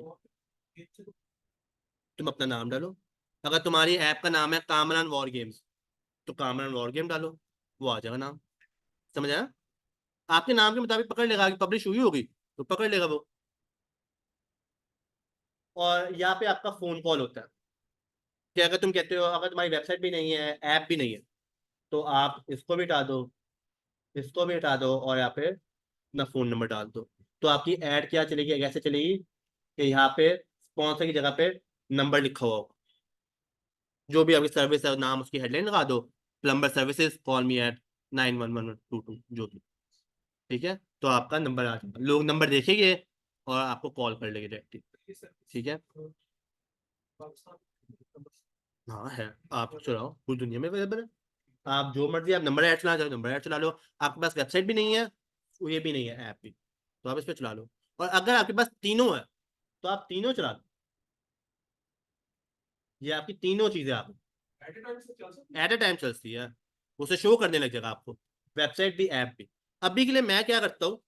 तुम अपना नाम डालो, अगर तुम्हारी ऐप का नाम है कामरान वॉर गेम्स, तो कामरान वॉर गेम डालो, वो आ जाएगा नाम। समझ आया, आपके नाम के मुताबिक पकड़ लेगा, कि पब्लिश हुई होगी तो पकड़ लेगा वो। और यहाँ पे आपका फोन कॉल होता है, कि अगर तुम कहते हो, अगर तुम्हारी वेबसाइट भी नहीं है, ऐप भी नहीं है, तो आप इसको भी हटा दो, इसको भी हटा दो, और यहाँ पे अपना फोन नंबर डाल दो। तो आपकी ऐड क्या चलेगी, कैसे चलेगी, कि यहाँ पे स्पॉन्सर की जगह पे नंबर लिखा हुआ होगा, जो भी आपकी सर्विस है नाम, उसकी हेडलाइन लगा दो, plumber services call me at 911122, जो भी। ठीक है, तो आपका नंबर आ जाएगा, लोग नंबर देखेंगे और आपको कॉल कर लेंगे डायरेक्टली। ठीक है, हाँ है, आप चलाओ, पूरी दुनिया में अवेलेबल है। आप जो मर्जी, आप नंबर ऐड चला जाओ, नंबर ऐड चला लो। आपके पास वेबसाइट भी नहीं है, ये भी नहीं है, ऐप भी, तो आप इस पर चला लो। और अगर आपके पास तीनों है तो आप तीनों चला लो, ये आपकी तीनों चीजें आप एट ए टाइम से चल सकती एट ए टाइम चलती है, उसे शो करने लग जाएगा आपको, वेबसाइट भी ऐप भी। अभी के लिए मैं क्या करता हूँ,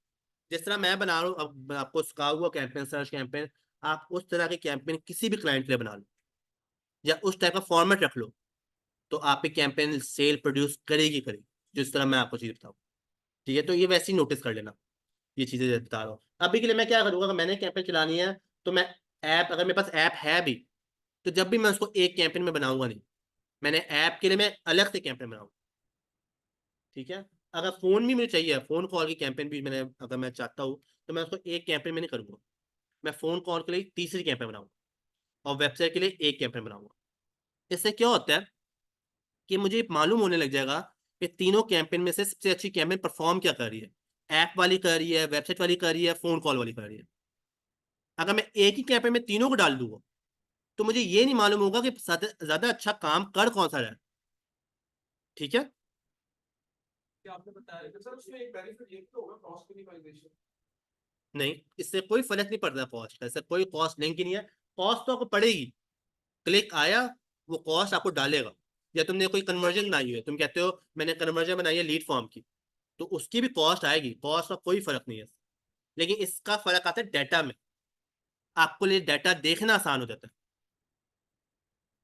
जिस तरह मैं बना रहा हूँ, अब मैं आपको सिखा हुआ कैंपेन, सर्च कैंपेन, आप उस तरह के कैंपेन किसी भी क्लाइंट के लिए बना लो, या उस टाइप का फॉर्मेट रख लो, तो आपकी कैंपेन सेल प्रोड्यूस करेगी करेगी, जिस तरह मैं आपको चीज बताऊँ। ठीक है, तो ये वैसे ही नोटिस कर लेना, ये चीजें बता रहा हूँ। अभी के लिए मैं क्या करूँगा, अगर मैंने कैंपेन चलानी है, तो मैं ऐप, अगर मेरे पास ऐप है भी, तो जब भी मैं उसको एक कैंपेन में बनाऊंगा नहीं, मैंने ऐप के लिए मैं अलग से कैंपेन बनाऊंगा। ठीक है, अगर फोन भी मुझे चाहिए, फोन कॉल की कैंपेन भी मैंने, अगर मैं चाहता हूँ, तो मैं उसको एक कैंपेन में नहीं करूंगा, मैं फोन कॉल के लिए तीसरी कैंपेन बनाऊंगा, और वेबसाइट के लिए एक कैंपेन बनाऊंगा। इससे क्या होता है कि मुझे मालूम होने लग जाएगा कि तीनों कैंपेन में से सबसे अच्छी कैंपेन परफॉर्म क्या कर रही है, ऐप वाली कर रही है, वेबसाइट वाली कर रही है, फोन कॉल वाली कर रही है। अगर मैं एक ही कैंपेन में तीनों को डाल दूंगा, तो मुझे ये नहीं मालूम होगा कि ज्यादा अच्छा काम कर कौन सा रहा है। ठीक है, है आपने बताया, लेकिन सर उसमें एक बेनिफिट ये तो होगा, क्रॉस मिनिमाइजेशन। नहीं, इससे कोई फर्क नहीं पड़ता कॉस्ट का, इससे कोई कॉस्ट लिंक ही नहीं है। कॉस्ट तो आपको पड़ेगी, क्लिक आया, वो कॉस्ट आपको डालेगा। या तुमने कोई कन्वर्जन बनाई है, तुम कहते हो मैंने कन्वर्जन बनाई है लीड फॉर्म की, तो उसकी भी कॉस्ट आएगी, कॉस्ट का कोई फर्क नहीं है। लेकिन इसका फर्क आता है डाटा में, आपको लिए डाटा देखना आसान हो जाता है,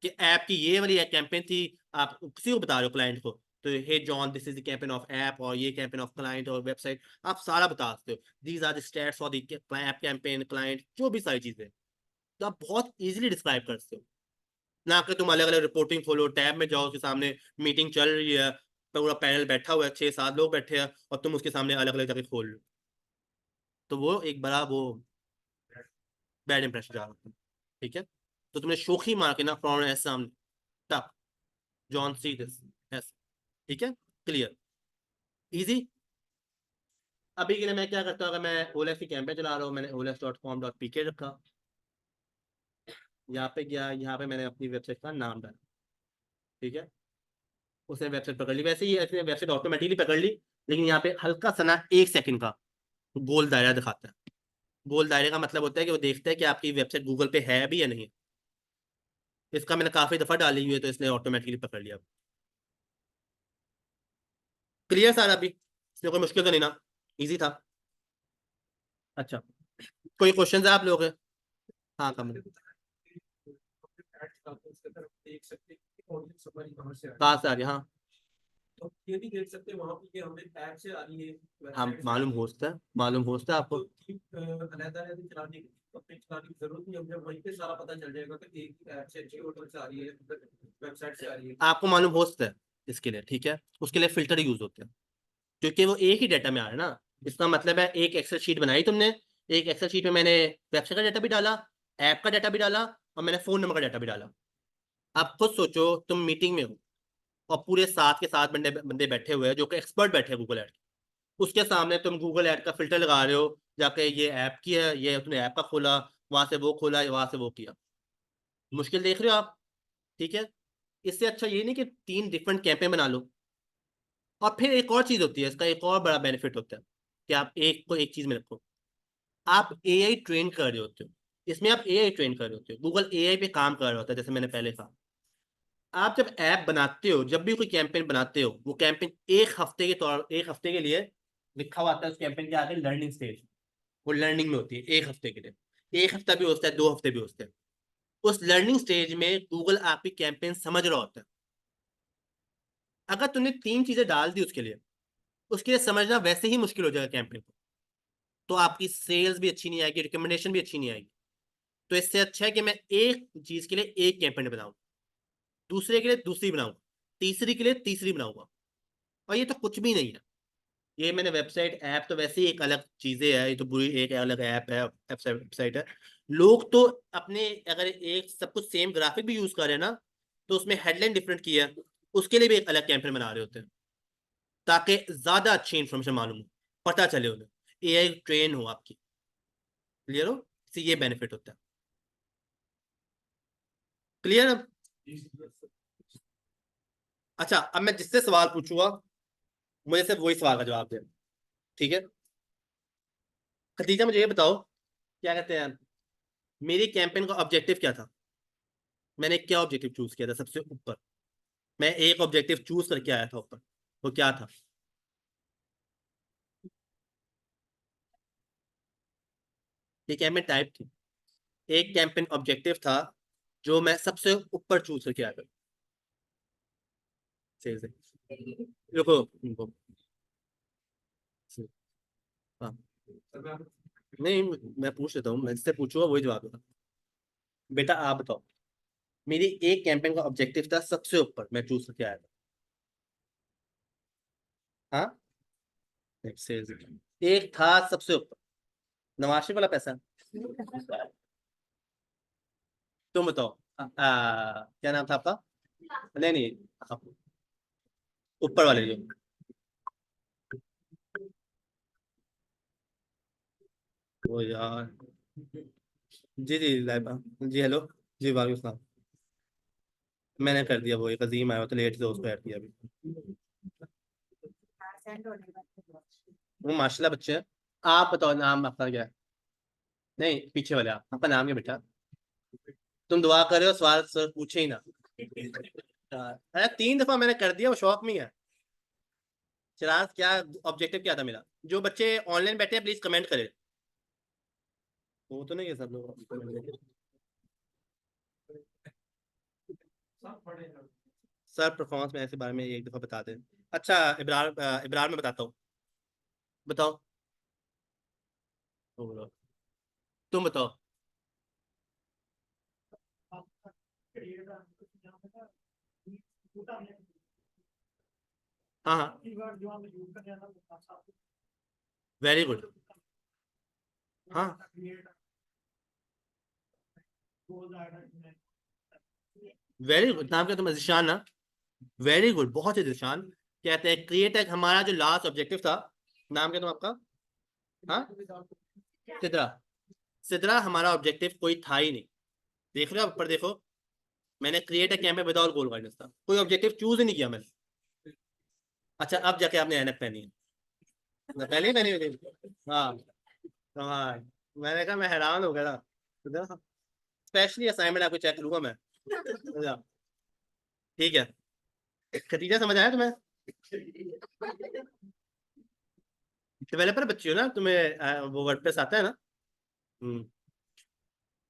कि ऐप की ये वाली कैंपेन थी, आप किसी को बता रहे हो क्लाइंट को, तो hey John this is the campaign of app, और ये कैंपेन ऑफ क्लाइंट और वेबसाइट, आप सारा बता सकते हो, these are the stats for the app campaign client, जो भी सारी चीजें, तो आप बहुत इजीली डिस्क्राइब कर सकते हो। ना कि तुम अलग अलग रिपोर्टिंग खोलो, टैब में जाओ, उसके सामने मीटिंग चल रही है, पूरा पैनल बैठा हुआ है, 6-7 लोग बैठे हैं, और तुम उसके सामने अलग अलग जगह खोल लो, तो वो एक बड़ा वो बैड इंप्रेशन जा रहा है। ठीक है, तो तुमने शोखी मार के ना फ्रॉम ऐसे सामने, तब जॉन सी दिस ऐसे। ठीक है, क्लियर, इजी। अभी के लिए मैं क्या करता हूँ, अगर मैं ओलेक्स की कैंपेन चला रहा हूँ, मैंने olex.com.pk रखा, यहाँ पे गया, यहाँ पे मैंने अपनी वेबसाइट का नाम डाला। ठीक है, उसने वेबसाइट पकड़ ली, वैसे ही ऐसे वेबसाइट ऑटोमेटिकली पकड़ ली, लेकिन यहाँ पे हल्का सा ना 1 सेकंड का गोल दायरा दिखाता है। गोल दायरे का मतलब होता है कि वो देखता है कि आपकी वेबसाइट गूगल पे है भी या नहीं। इसका मैंने काफी दफा डाली हुई है, तो इसने ऑटोमेटिकली पकड़ लिया। क्लियर सारा? अभी इसमें कोई मुश्किल तो नहीं ना? इजी था। अच्छा, कोई क्वेश्चन है आप लोगों के? हाँ कम देख सकते हैं कि ऑडियंस हमारी कहाँ से आ रही कहाँ से आ रही है? हाँ है। तो ये भी देख सकते हैं वहाँ पे कि हमें ऐप से आ रही है, हाँ वेबसाइट से आ मालूम रही है। हो सकता है, मालूम हो सकता है आपको। तो अलग-अलग चलाने की, अपने चलाने की जरूरत नहीं है, हमें वहीं पे सारा पता चल जाएगा कि एक ऐप से अच्छी होटल से आ रही है, वेबसाइट से आ रही है। आपको मालूम हो सकता है इसके लिए, ठीक है, उसके लिए फिल्टर यूज होते हैं, क्योंकि वो एक ही डाटा में आ रहा है ना। इसका मतलब है एक एक्सेल शीट बनाई तुमने, एक एक्सेल शीट में मैंने वेबसाइट का डाटा भी डाला, ऐप का डाटा भी डाला, और मैंने फोन नंबर का डाटा भी डाला। आप खुद सोचो, तुम मीटिंग में हो और पूरे 7 के 7 बंदे बंदे बैठे हुए हैं जो कि एक्सपर्ट बैठे हैं गूगल ऐड, उसके सामने तुम गूगल ऐड का फिल्टर लगा रहे हो, जाके ये ऐप की है, ये तुमने ऐप का खोला, वहां से वो खोला, वहां से वो किया। मुश्किल देख रहे हो आप? ठीक है, इससे अच्छा ये नहीं कि 3 डिफरेंट कैंपेन बना लो। और फिर एक और चीज होती है, इसका एक और बड़ा बेनिफिट होता है कि आप एक को एक चीज में रखो। आप एआई ट्रेन कर रहे होते हो, इसमें आप एआई ट्रेन कर रहे होते हो, गूगल एआई पे काम कर रहा होता है, जैसे मैंने पहले कहा। आप जब ऐप बनाते हो, जब भी कोई कैंपेन बनाते हो, वो कैंपेन एक हफ्ते के लिए लिखा हुआ आता है उस कैंपेन के आगे लर्निंग स्टेज। वो लर्निंग में होती है एक हफ्ते के लिए, 1 हफ्ता भी होता है, 2 हफ्ते भी होते हैं। उस लर्निंग स्टेज में गूगल आपकी कैंपेन समझ रहा होता है। अगर तुमने 3 चीजें डाल दी उसके लिए समझना वैसे ही मुश्किल हो जाएगा कैंपेन को, तो आपकी सेल्स भी अच्छी नहीं आएगी, रिकमेंडेशन भी अच्छी नहीं आएगी। तो इससे अच्छा है कि मैं एक चीज के लिए एक कैंपेन बनाऊं, दूसरे के लिए दूसरी बनाऊंगा, तीसरी के लिए तीसरी बनाऊंगा। और ये तो कुछ भी नहीं है, ये मैंने वेबसाइट ऐप तो वैसे ही एक अलग चीजें है, ये तो पूरी एक अलग ऐप है, वेबसाइट है। लोग तो अपने, अगर एक सब कुछ सेम ग्राफिक भी यूज कर रहे हैं ना, तो उसमें हेडलाइन डिफरेंट की है, उसके लिए भी एक अलग कैंपेन बना रहे होते हैं, ताकि ज्यादा अच्छी इंफॉर्मेशन मालूम हो, पता चले उन्हें, एआई ट्रेन हो आपकी। क्लियर हो? इससे ये बेनिफिट होता है। क्लियर अब? अच्छा, अब मैं जिससे सवाल पूछूंगा मुझे सिर्फ वही सवाल का जवाब दे, ठीक है? खतीजा मुझे ये बताओ, क्या कहते हैं, मेरी कैंपेन का ऑब्जेक्टिव क्या था? मैंने क्या ऑब्जेक्टिव चूज किया था सबसे ऊपर? मैं एक ऑब्जेक्टिव चूज करके आया था ऊपर, वो क्या था? ये कैंपेन टाइप थी, एक कैंपेन ऑब्जेक्टिव था जो मैं सबसे ऊपर चूज करके आया था। सही से रुको रुको। हाँ, नहीं मैं पूछ लेता हूँ, मैं जिससे पूछूंगा वही जवाब देगा। बेटा आप बताओ, मेरी एक कैंपेन का ऑब्जेक्टिव था सबसे ऊपर, मैं चूज करके आया था। हाँ, एक था सबसे ऊपर, नवाशी वाला पैसा। तुम बताओ, क्या नाम था आपका? नहीं नहीं, आप ऊपर वाले जो। ओ यार, जी जी लाइबा, जी हेलो, जी वालेकुम सलाम। मैंने कर दिया, वो एक अजीम आया था लेट से, उसको ऐड किया अभी। सेंड होने का। वो माशाल्लाह बच्चे हैं। आप बताओ नाम आपका क्या है? नहीं पीछे वाले, आप आपका नाम क्या बेटा? तुम दुआ कर रहे हो, सवाल सर पूछे ही ना। अरे 3 दफा मैंने कर दिया, वो शौक में ही है। चिराग क्या ऑब्जेक्टिव क्या था मेरा? जो बच्चे ऑनलाइन बैठे हैं प्लीज कमेंट करें। वो तो नहीं है सब लोग। सब पढ़े हैं। सर परफॉर्मेंस में ऐसे बारे में एक दफा बता दें। अच्छा, इब्रार इब्रार में बताता हूँ, बताओ। तुम बताओ, तुम बताओ। हाँ हाँ, वेरी गुड। हाँ, वेरी गुड। नाम क्या तुम्हारा? जिशान ना? वेरी गुड, बहुत ही जिशान। कहते हैं क्रिएट एक, हमारा जो लास्ट ऑब्जेक्टिव था, नाम क्या तुम आपका? हाँ, सिद्रा। सिद्रा हमारा ऑब्जेक्टिव कोई था ही नहीं। देख रहे हो आप ऊपर देखो, मैंने create a campaign without goal guidance था, कोई ऑब्जेक्टिव चूज ही नहीं किया मैंने। अच्छा, अब जाके आपने एनएफ पहनी है ना? पहले ही पहनी हुई थी? हाँ। हाँ, मैंने कहा, मैं हैरान हो गया था। स्पेशली असाइनमेंट आपको चेक करूंगा मैं। अच्छा, ठीक है। खतीजा समझ आया तुम्हें? डेवलपर बच्ची हो ना, तुम्हें वो वर्डप्रेस आता है ना? हम्म।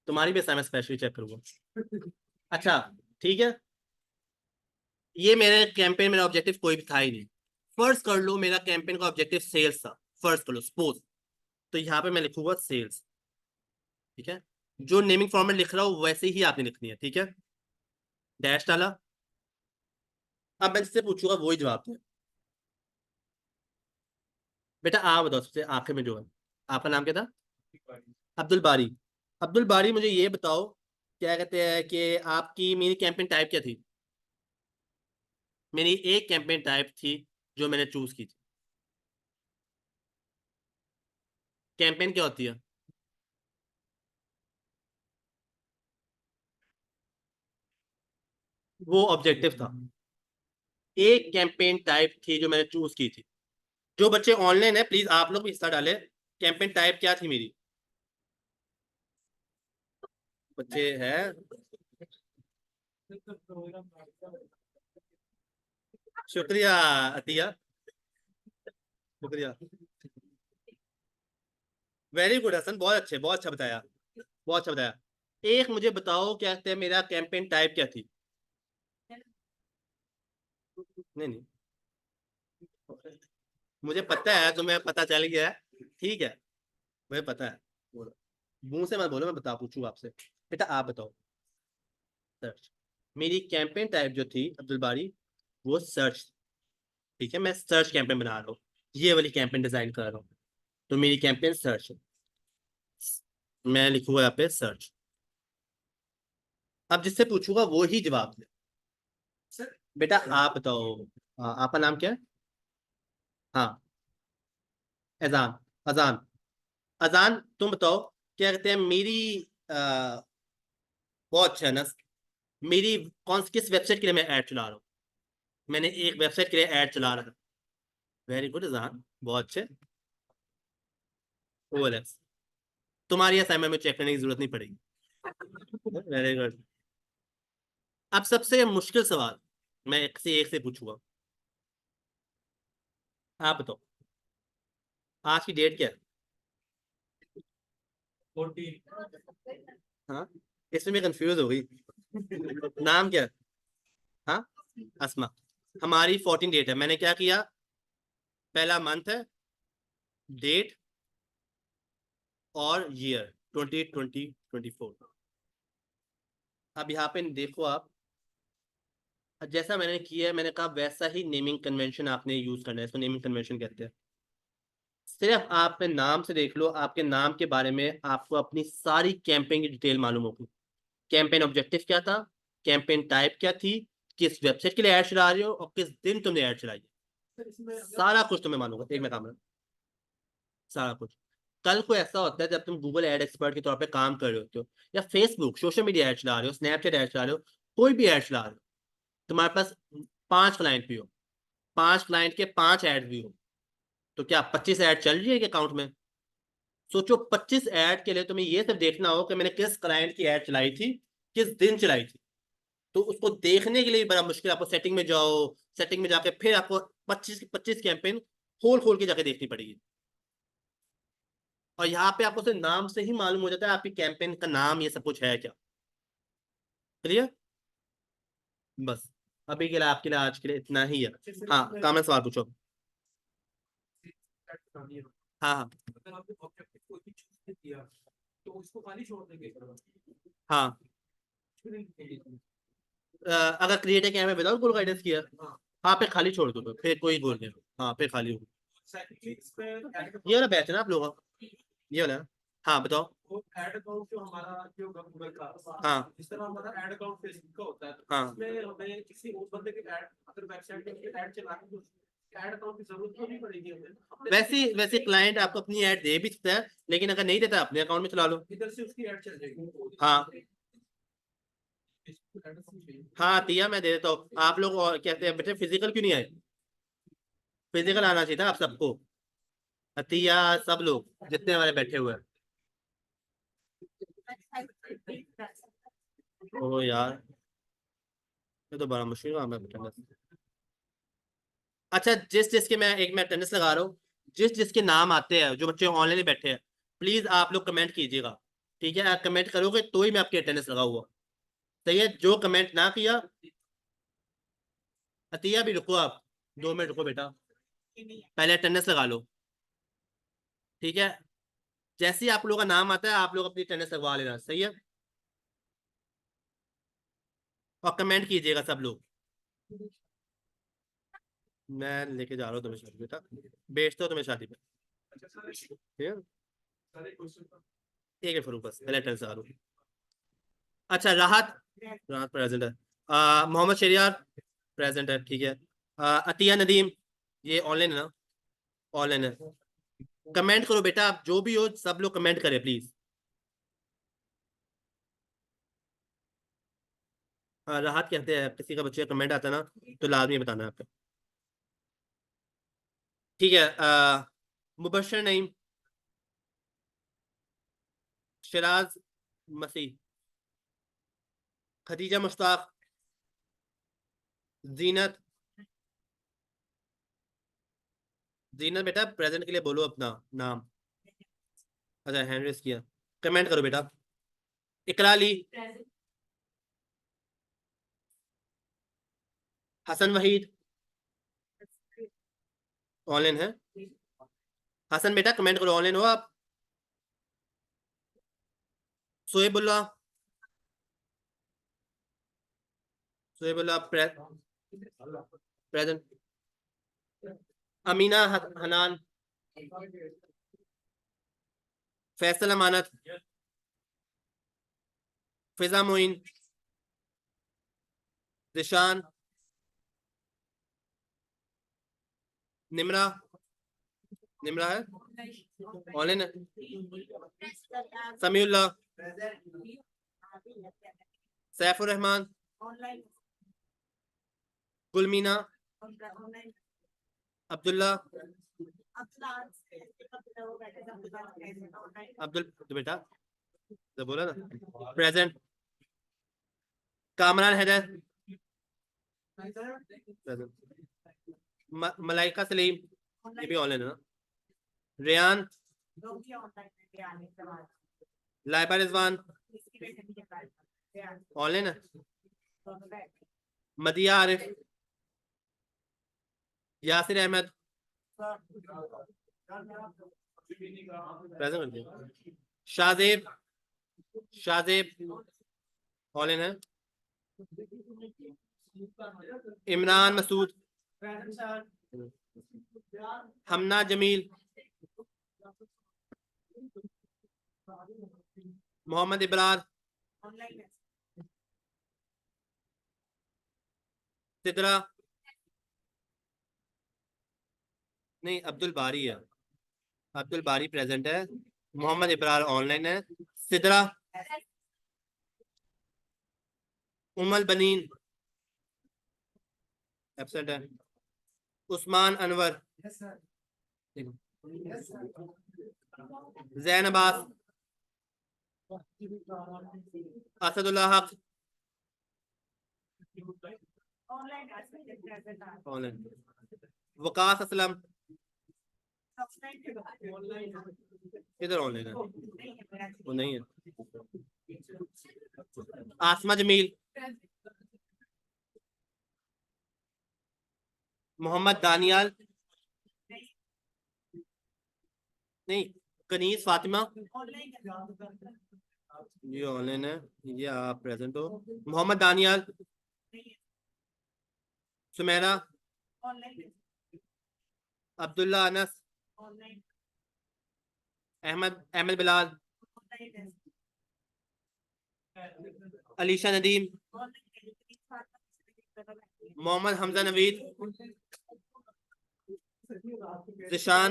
तुम्हारी भी असाइनमेंट स्पेशली चेक करूंगा। अच्छा, ठीक है। ये मेरे कैंपेन, मेरा ऑब्जेक्टिव कोई भी था ही नहीं। फर्ज कर लो मेरा कैंपेन का ऑब्जेक्टिव सेल्स था, फर्ज कर लो सपोज, तो यहाँ पे मैं लिखूंगा सेल्स। ठीक है, जो नेमिंग फॉर्मेट लिख रहा हूँ वैसे ही आपने लिखनी है, ठीक है। डैश डाला। अब मैं जिससे पूछूंगा वही जवाब दे। बेटा आप बताओ, सबसे आखिर में जो है, आपका नाम क्या था? अब्दुल बारी। अब्दुल बारी, मुझे ये बताओ, क्या कहते हैं कि आपकी मेरी कैंपेन टाइप क्या थी? मेरी एक कैंपेन टाइप थी जो मैंने चूज की थी। कैंपेन क्या होती है? वो ऑब्जेक्टिव था। एक कैंपेन टाइप थी जो मैंने चूज की थी। जो बच्चे ऑनलाइन है प्लीज आप लोग भी हिस्सा डालें। कैंपेन टाइप क्या थी मेरी? बच्चे हैं? शुक्रिया अतिया, शुक्रिया। वेरी गुड हसन, बहुत अच्छे, बहुत अच्छा बताया, बहुत अच्छा बताया। एक मुझे बताओ, क्या कहते हैं, मेरा कैंपेन टाइप क्या थी? नहीं नहीं, मुझे पता है, तुम्हें पता चल गया है, ठीक है, मुझे पता है। बोलो, मुंह से मत बोलो, मैं बता पूछूं आपसे। बेटा आप बताओ। सर्च। मेरी कैंपेन टाइप जो थी अब्दुल बारी, वो सर्च। ठीक है, मैं सर्च कैंपेन बना रहा हूँ, ये वाली कैंपेन डिजाइन कर रहा हूँ, तो मेरी कैंपेन सर्च है। मैं लिखूंगा यहाँ पे सर्च। अब जिससे पूछूंगा वो ही जवाब दे। बेटा आप बताओ। हाँ, आपका नाम क्या है? हाँ, अजान। अजान। अजान, तुम बताओ, क्या कहते हैं मेरी आ, बहुत अच्छा है ना। मेरी कौन किस वेबसाइट के लिए मैं ऐड चला रहा हूँ? मैंने एक वेबसाइट के लिए ऐड चला रहा है। वेरी गुड अजान, बहुत अच्छे। ओएलएक्स। तुम्हारी असाइनमेंट में चेक करने की जरूरत नहीं पड़ेगी। Very good. अब सबसे मुश्किल सवाल मैं एक से पूछूंगा। आप बताओ, आज की डेट क्या है? 14। हाँ, इसमें मैं कंफ्यूज हो गई। नाम क्या है? हाँ, अस्मा। हमारी 14 डेट है, मैंने क्या किया, पहला मंथ है, डेट और ईयर 2020-24। अब यहाँ पे देखो आप, जैसा मैंने किया है, मैंने कहा वैसा ही नेमिंग कन्वेंशन आपने यूज करना है, इसको नेमिंग कन्वेंशन कहते हैं। सिर्फ आप अपने नाम से देख लो, आपके नाम के बारे में आपको अपनी सारी कैंपेन की डिटेल मालूम होगी। कैंपेन ऑब्जेक्टिव क्या था, कैंपेन टाइप क्या थी, किस वेबसाइट के लिए ऐड चला रहे हो और किस दिन तुमने ऐड चलाई है, सारा कुछ तुम्हें मालूम होगा एक में काम है, सारा कुछ। कल को ऐसा होता है जब तुम गूगल एड एक्सपर्ट के तौर पे काम कर रहे होते हो, या फेसबुक सोशल मीडिया ऐड चला रहे हो, स्नैपचैट ऐड चला रहे हो, कोई भी ऐड चला रहे हो, तुम्हारे पास 5 क्लाइंट भी हो, 5 क्लाइंट के 5 ऐड भी हो, तो क्या 25 ऐड चल रही है अकाउंट में? सोचो, 25 ऐड के लिए तुम्हें ये सब देखना हो कि मैंने किस क्लाइंट की ऐड चलाई थी, किस दिन चलाई थी। तो उसको देखने के लिए बड़ा मुश्किल, आपको सेटिंग में जाओ, सेटिंग में जाके फिर आपको 25 कैंपेन खोल खोल के जाके देखनी पड़ेगी। और यहाँ पे आपको सिर्फ नाम से ही मालूम हो जाता है आपकी कैंपेन का नाम, ये सब कुछ है क्या। क्लियर? बस, अभी के लिए आपके लिए आज के लिए इतना ही है। हाँ, कामन सवाल पूछो। हाँ हाँ। अगर आपने ऑब्जेक्टिव कोई भी चूज किया तो उसको खाली छोड़ देंगे। हाँ, अगर क्रिएट है क्या मैं विदाउट गोल गाइडेंस किया, हाँ फिर खाली छोड़ दो, फिर कोई गोल नहीं। हाँ फिर खाली हो। सेकंडली इस पे ये वाला बैच है ना आप लोगों का, ये वाला? हाँ बताओ। वो ऐड अकाउंट जो हमारा जो गूगल का, हाँ इस तरह हमारा ऐड अकाउंट फेसबुक का होता है, तो हाँ, उसमें हमें किसी और बंदे के ऐड, अगर वेबसाइट पे ऐड चलानी है तो ऐड अकाउंट की जरूरत तो नहीं पड़ेगी हमें अपने वैसे वैसे क्लाइंट आपको अपनी ऐड दे भी सकता है, लेकिन अगर नहीं देता अपने अकाउंट में चला लो। इधर से उसकी ऐड चल जाएगी। हाँ हाँ तिया, मैं दे देता हूँ। आप लोग और कहते हैं बेटे फिजिकल क्यों नहीं आए? फिजिकल आना चाहिए था आप सबको, अतिया, सब लोग जितने हमारे बैठे हुए हैं। ओ यार, ये तो बड़ा मुश्किल काम है बेटा। अच्छा, जिस जिसके मैं अटेंडेंस लगा रहा हूँ, जिस जिसके नाम आते हैं, जो बच्चे ऑनलाइन बैठे हैं, प्लीज आप लोग कमेंट कीजिएगा। ठीक है, आप कमेंट करोगे तो ही मैं आपकी अटेंडेंस लगाऊंगा। सही है, जो कमेंट ना किया, अतिया भी रुको, आप 2 मिनट रुको बेटा, पहले अटेंडेंस लगा लो। ठीक है, जैसे ही आप लोगों का नाम आता है आप लोग अपनी अटेंडेंस लगवा लेना। सही है, और कमेंट कीजिएगा सब लोग। मैं लेके जा रहा हूँ तुम्हें शादी बेटा, भेजता हूँ तुम्हें शादी पे। अच्छा सर, ठीक है, सर एक क्वेश्चन। एक है फरूक, बस पहले अटेंडेंस लगा लो। अच्छा, राहत, राहत प्रेजेंट है। मोहम्मद शरियार प्रेजेंट है। ठीक है, अतिया नदीम, ये ऑनलाइन है ना? ऑनलाइन है। कमेंट करो बेटा, आप जो भी हो सब लोग कमेंट करें प्लीज। राहत कहते हैं, किसी का बच्चे का कमेंट आता है ना तो लाजमी बताना है आपका। ठीक है, मुबशर नईम, शराज मसीह, खदीजा मुश्ताक, जीनत, जीनत बेटा प्रेजेंट के लिए बोलो अपना नाम। अच्छा, हैंड रेस किया, कमेंट करो बेटा। इकरा अली, हसन वहीद, ऑनलाइन है। हसन बेटा कमेंट करो, ऑनलाइन हो आप? सोएबुल्ला, सोएबुल्ला प्रेजेंट। अमीना हनान, फैसल अमानत, फिजा मोइन, जिशान, निमरा, निमरा है ऑनलाइन है। समीउल्लाह, सैफुर रहमान, गुलमीना, अब्दुल्ला, अब्दुल तो बेटा तो बोला ना प्रेजेंट। कामरान हैदर प्रेजेंट। मलाइका सलीम, ये भी ऑनलाइन है ना? रेयान, लाइबा रिजवान, ऑनलाइन है। मदिया आरिफ, यासिर अहमद, प्रेजेंट कर दिया। शाहजेब, शाहजेब ऑनलाइन है। इमरान मसूद, हमना जमील, मोहम्मद इबरार, सिदरा, नहीं अब्दुल बारी है, अब्दुल बारी प्रेजेंट है। मोहम्मद इबरार ऑनलाइन है। सिदरा, उमल बनीन एब्सेंट है। उस्मान अनवर, जैन अब्बास, असदुल्लाह हक, ऑनलाइन। वकास असलम, इधर ऑनलाइन है, वो नहीं है। आसमा जमील, मोहम्मद दानियाल, नहीं कनीज फातिमा, ये ऑनलाइन है, ये आप प्रेजेंट हो। मोहम्मद दानियाल, सुमेरा, अब्दुल्ला अनस, अहमद अहमद बिलाल, अलीशा नदीम, मोहम्मद हमजा नवीद, जिशान,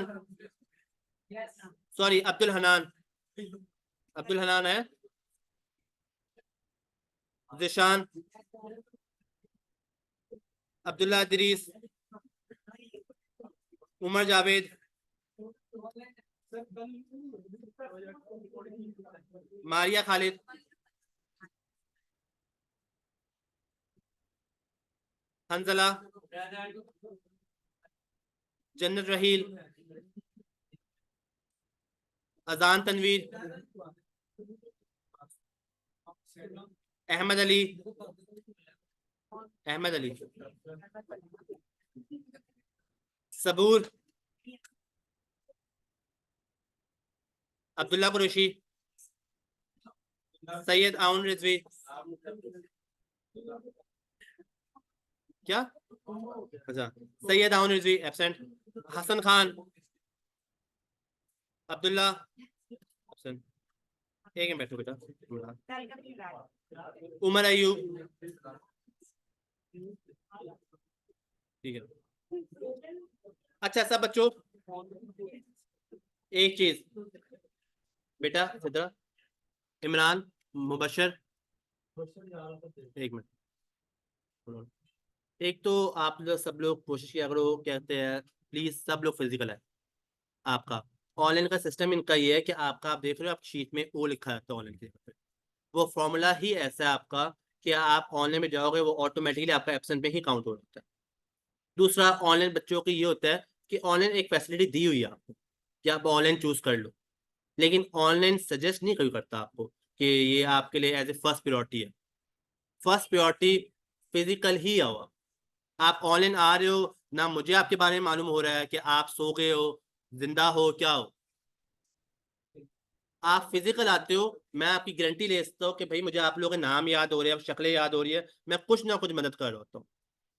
सॉरी अब्दुल हनान, अब्दुल हनान है। जिशान, अब्दुल्ला इदरीस, उमर जावेद, मारिया खालिद, हंजला, जन्नत रहील, अजान तनवीर, अहमद अली, अहमद अली, सबूर, अब्दुल्ला कुरैशी, सैयद आउन रिजवी, क्या अच्छा, सैयद आउन रिजवी एब्सेंट, हसन खान, अब्दुल्ला एब्सेंट, एक मिनट बैठो बेटा, उमर अयूब, ठीक है। अच्छा सब बच्चों, एक चीज बेटा, सिद्रा, इमरान, मुबशर, एक मिनट, एक तो आप लोग सब लोग कोशिश किया करो, कहते हैं प्लीज सब लोग फिजिकल है। आपका ऑनलाइन का सिस्टम इनका ये है कि आपका, आप देख रहे हो आप शीट में ओ लिखा रहता है ऑनलाइन के, वो फॉर्मूला ही ऐसा है आपका कि आप ऑनलाइन में जाओगे वो ऑटोमेटिकली आपका एब्सेंट में ही काउंट हो जाता है। दूसरा, ऑनलाइन बच्चों की ये होता है कि ऑनलाइन एक फैसिलिटी दी हुई है आपको कि आप ऑनलाइन चूज कर लो, लेकिन ऑनलाइन सजेस्ट नहीं कोई करता आपको कि ये आपके लिए एज ए फर्स्ट प्रायोरिटी है। फर्स्ट प्रायोरिटी फिजिकल ही आओ। आप ऑनलाइन आ रहे हो ना, मुझे आपके बारे में मालूम हो रहा है कि आप सो गए हो, जिंदा हो, क्या हो। आप फिजिकल आते हो, मैं आपकी गारंटी ले सकता हूँ कि भाई मुझे आप लोगों के नाम याद हो रहे हैं, शक्लें याद हो रही है, मैं कुछ ना कुछ मदद कर रहा होता हूँ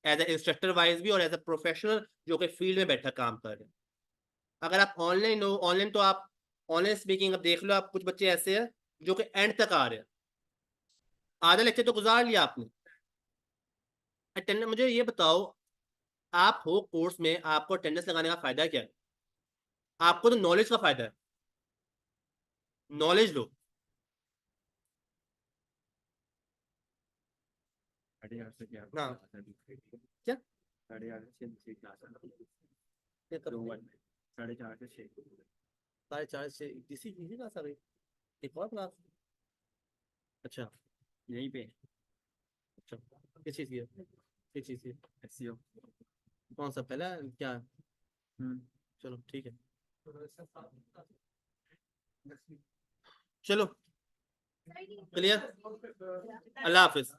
एज ए इंस्ट्रक्टर वाइज भी और एज ए प्रोफेशनल जो कि फील्ड में बैठा काम कर रहे हैं। अगर आप ऑनलाइन हो, ऑनलाइन तो आप ऑनलाइन स्पीकिंग, अब देख लो आप कुछ बच्चे ऐसे हैं जो कि एंड तक आ रहे हैं, आधा लेक्चर तो गुजार लिया आपने। अटेंडेंस, मुझे ये बताओ, आप हो कोर्स में, आपको अटेंडेंस लगाने का फायदा क्या है? आपको तो नॉलेज का फायदा है, नॉलेज लो। हाँ क्या, 4:30 से किसी किसी क्लास आ गई, एक और क्लास, अच्छा यहीं पे, अच्छा किस चीज़ की है, किस चीज़ की है? SEO, कौन सा पहला क्या? चलो ठीक है, चलो क्लियर, अल्लाह हाफिज।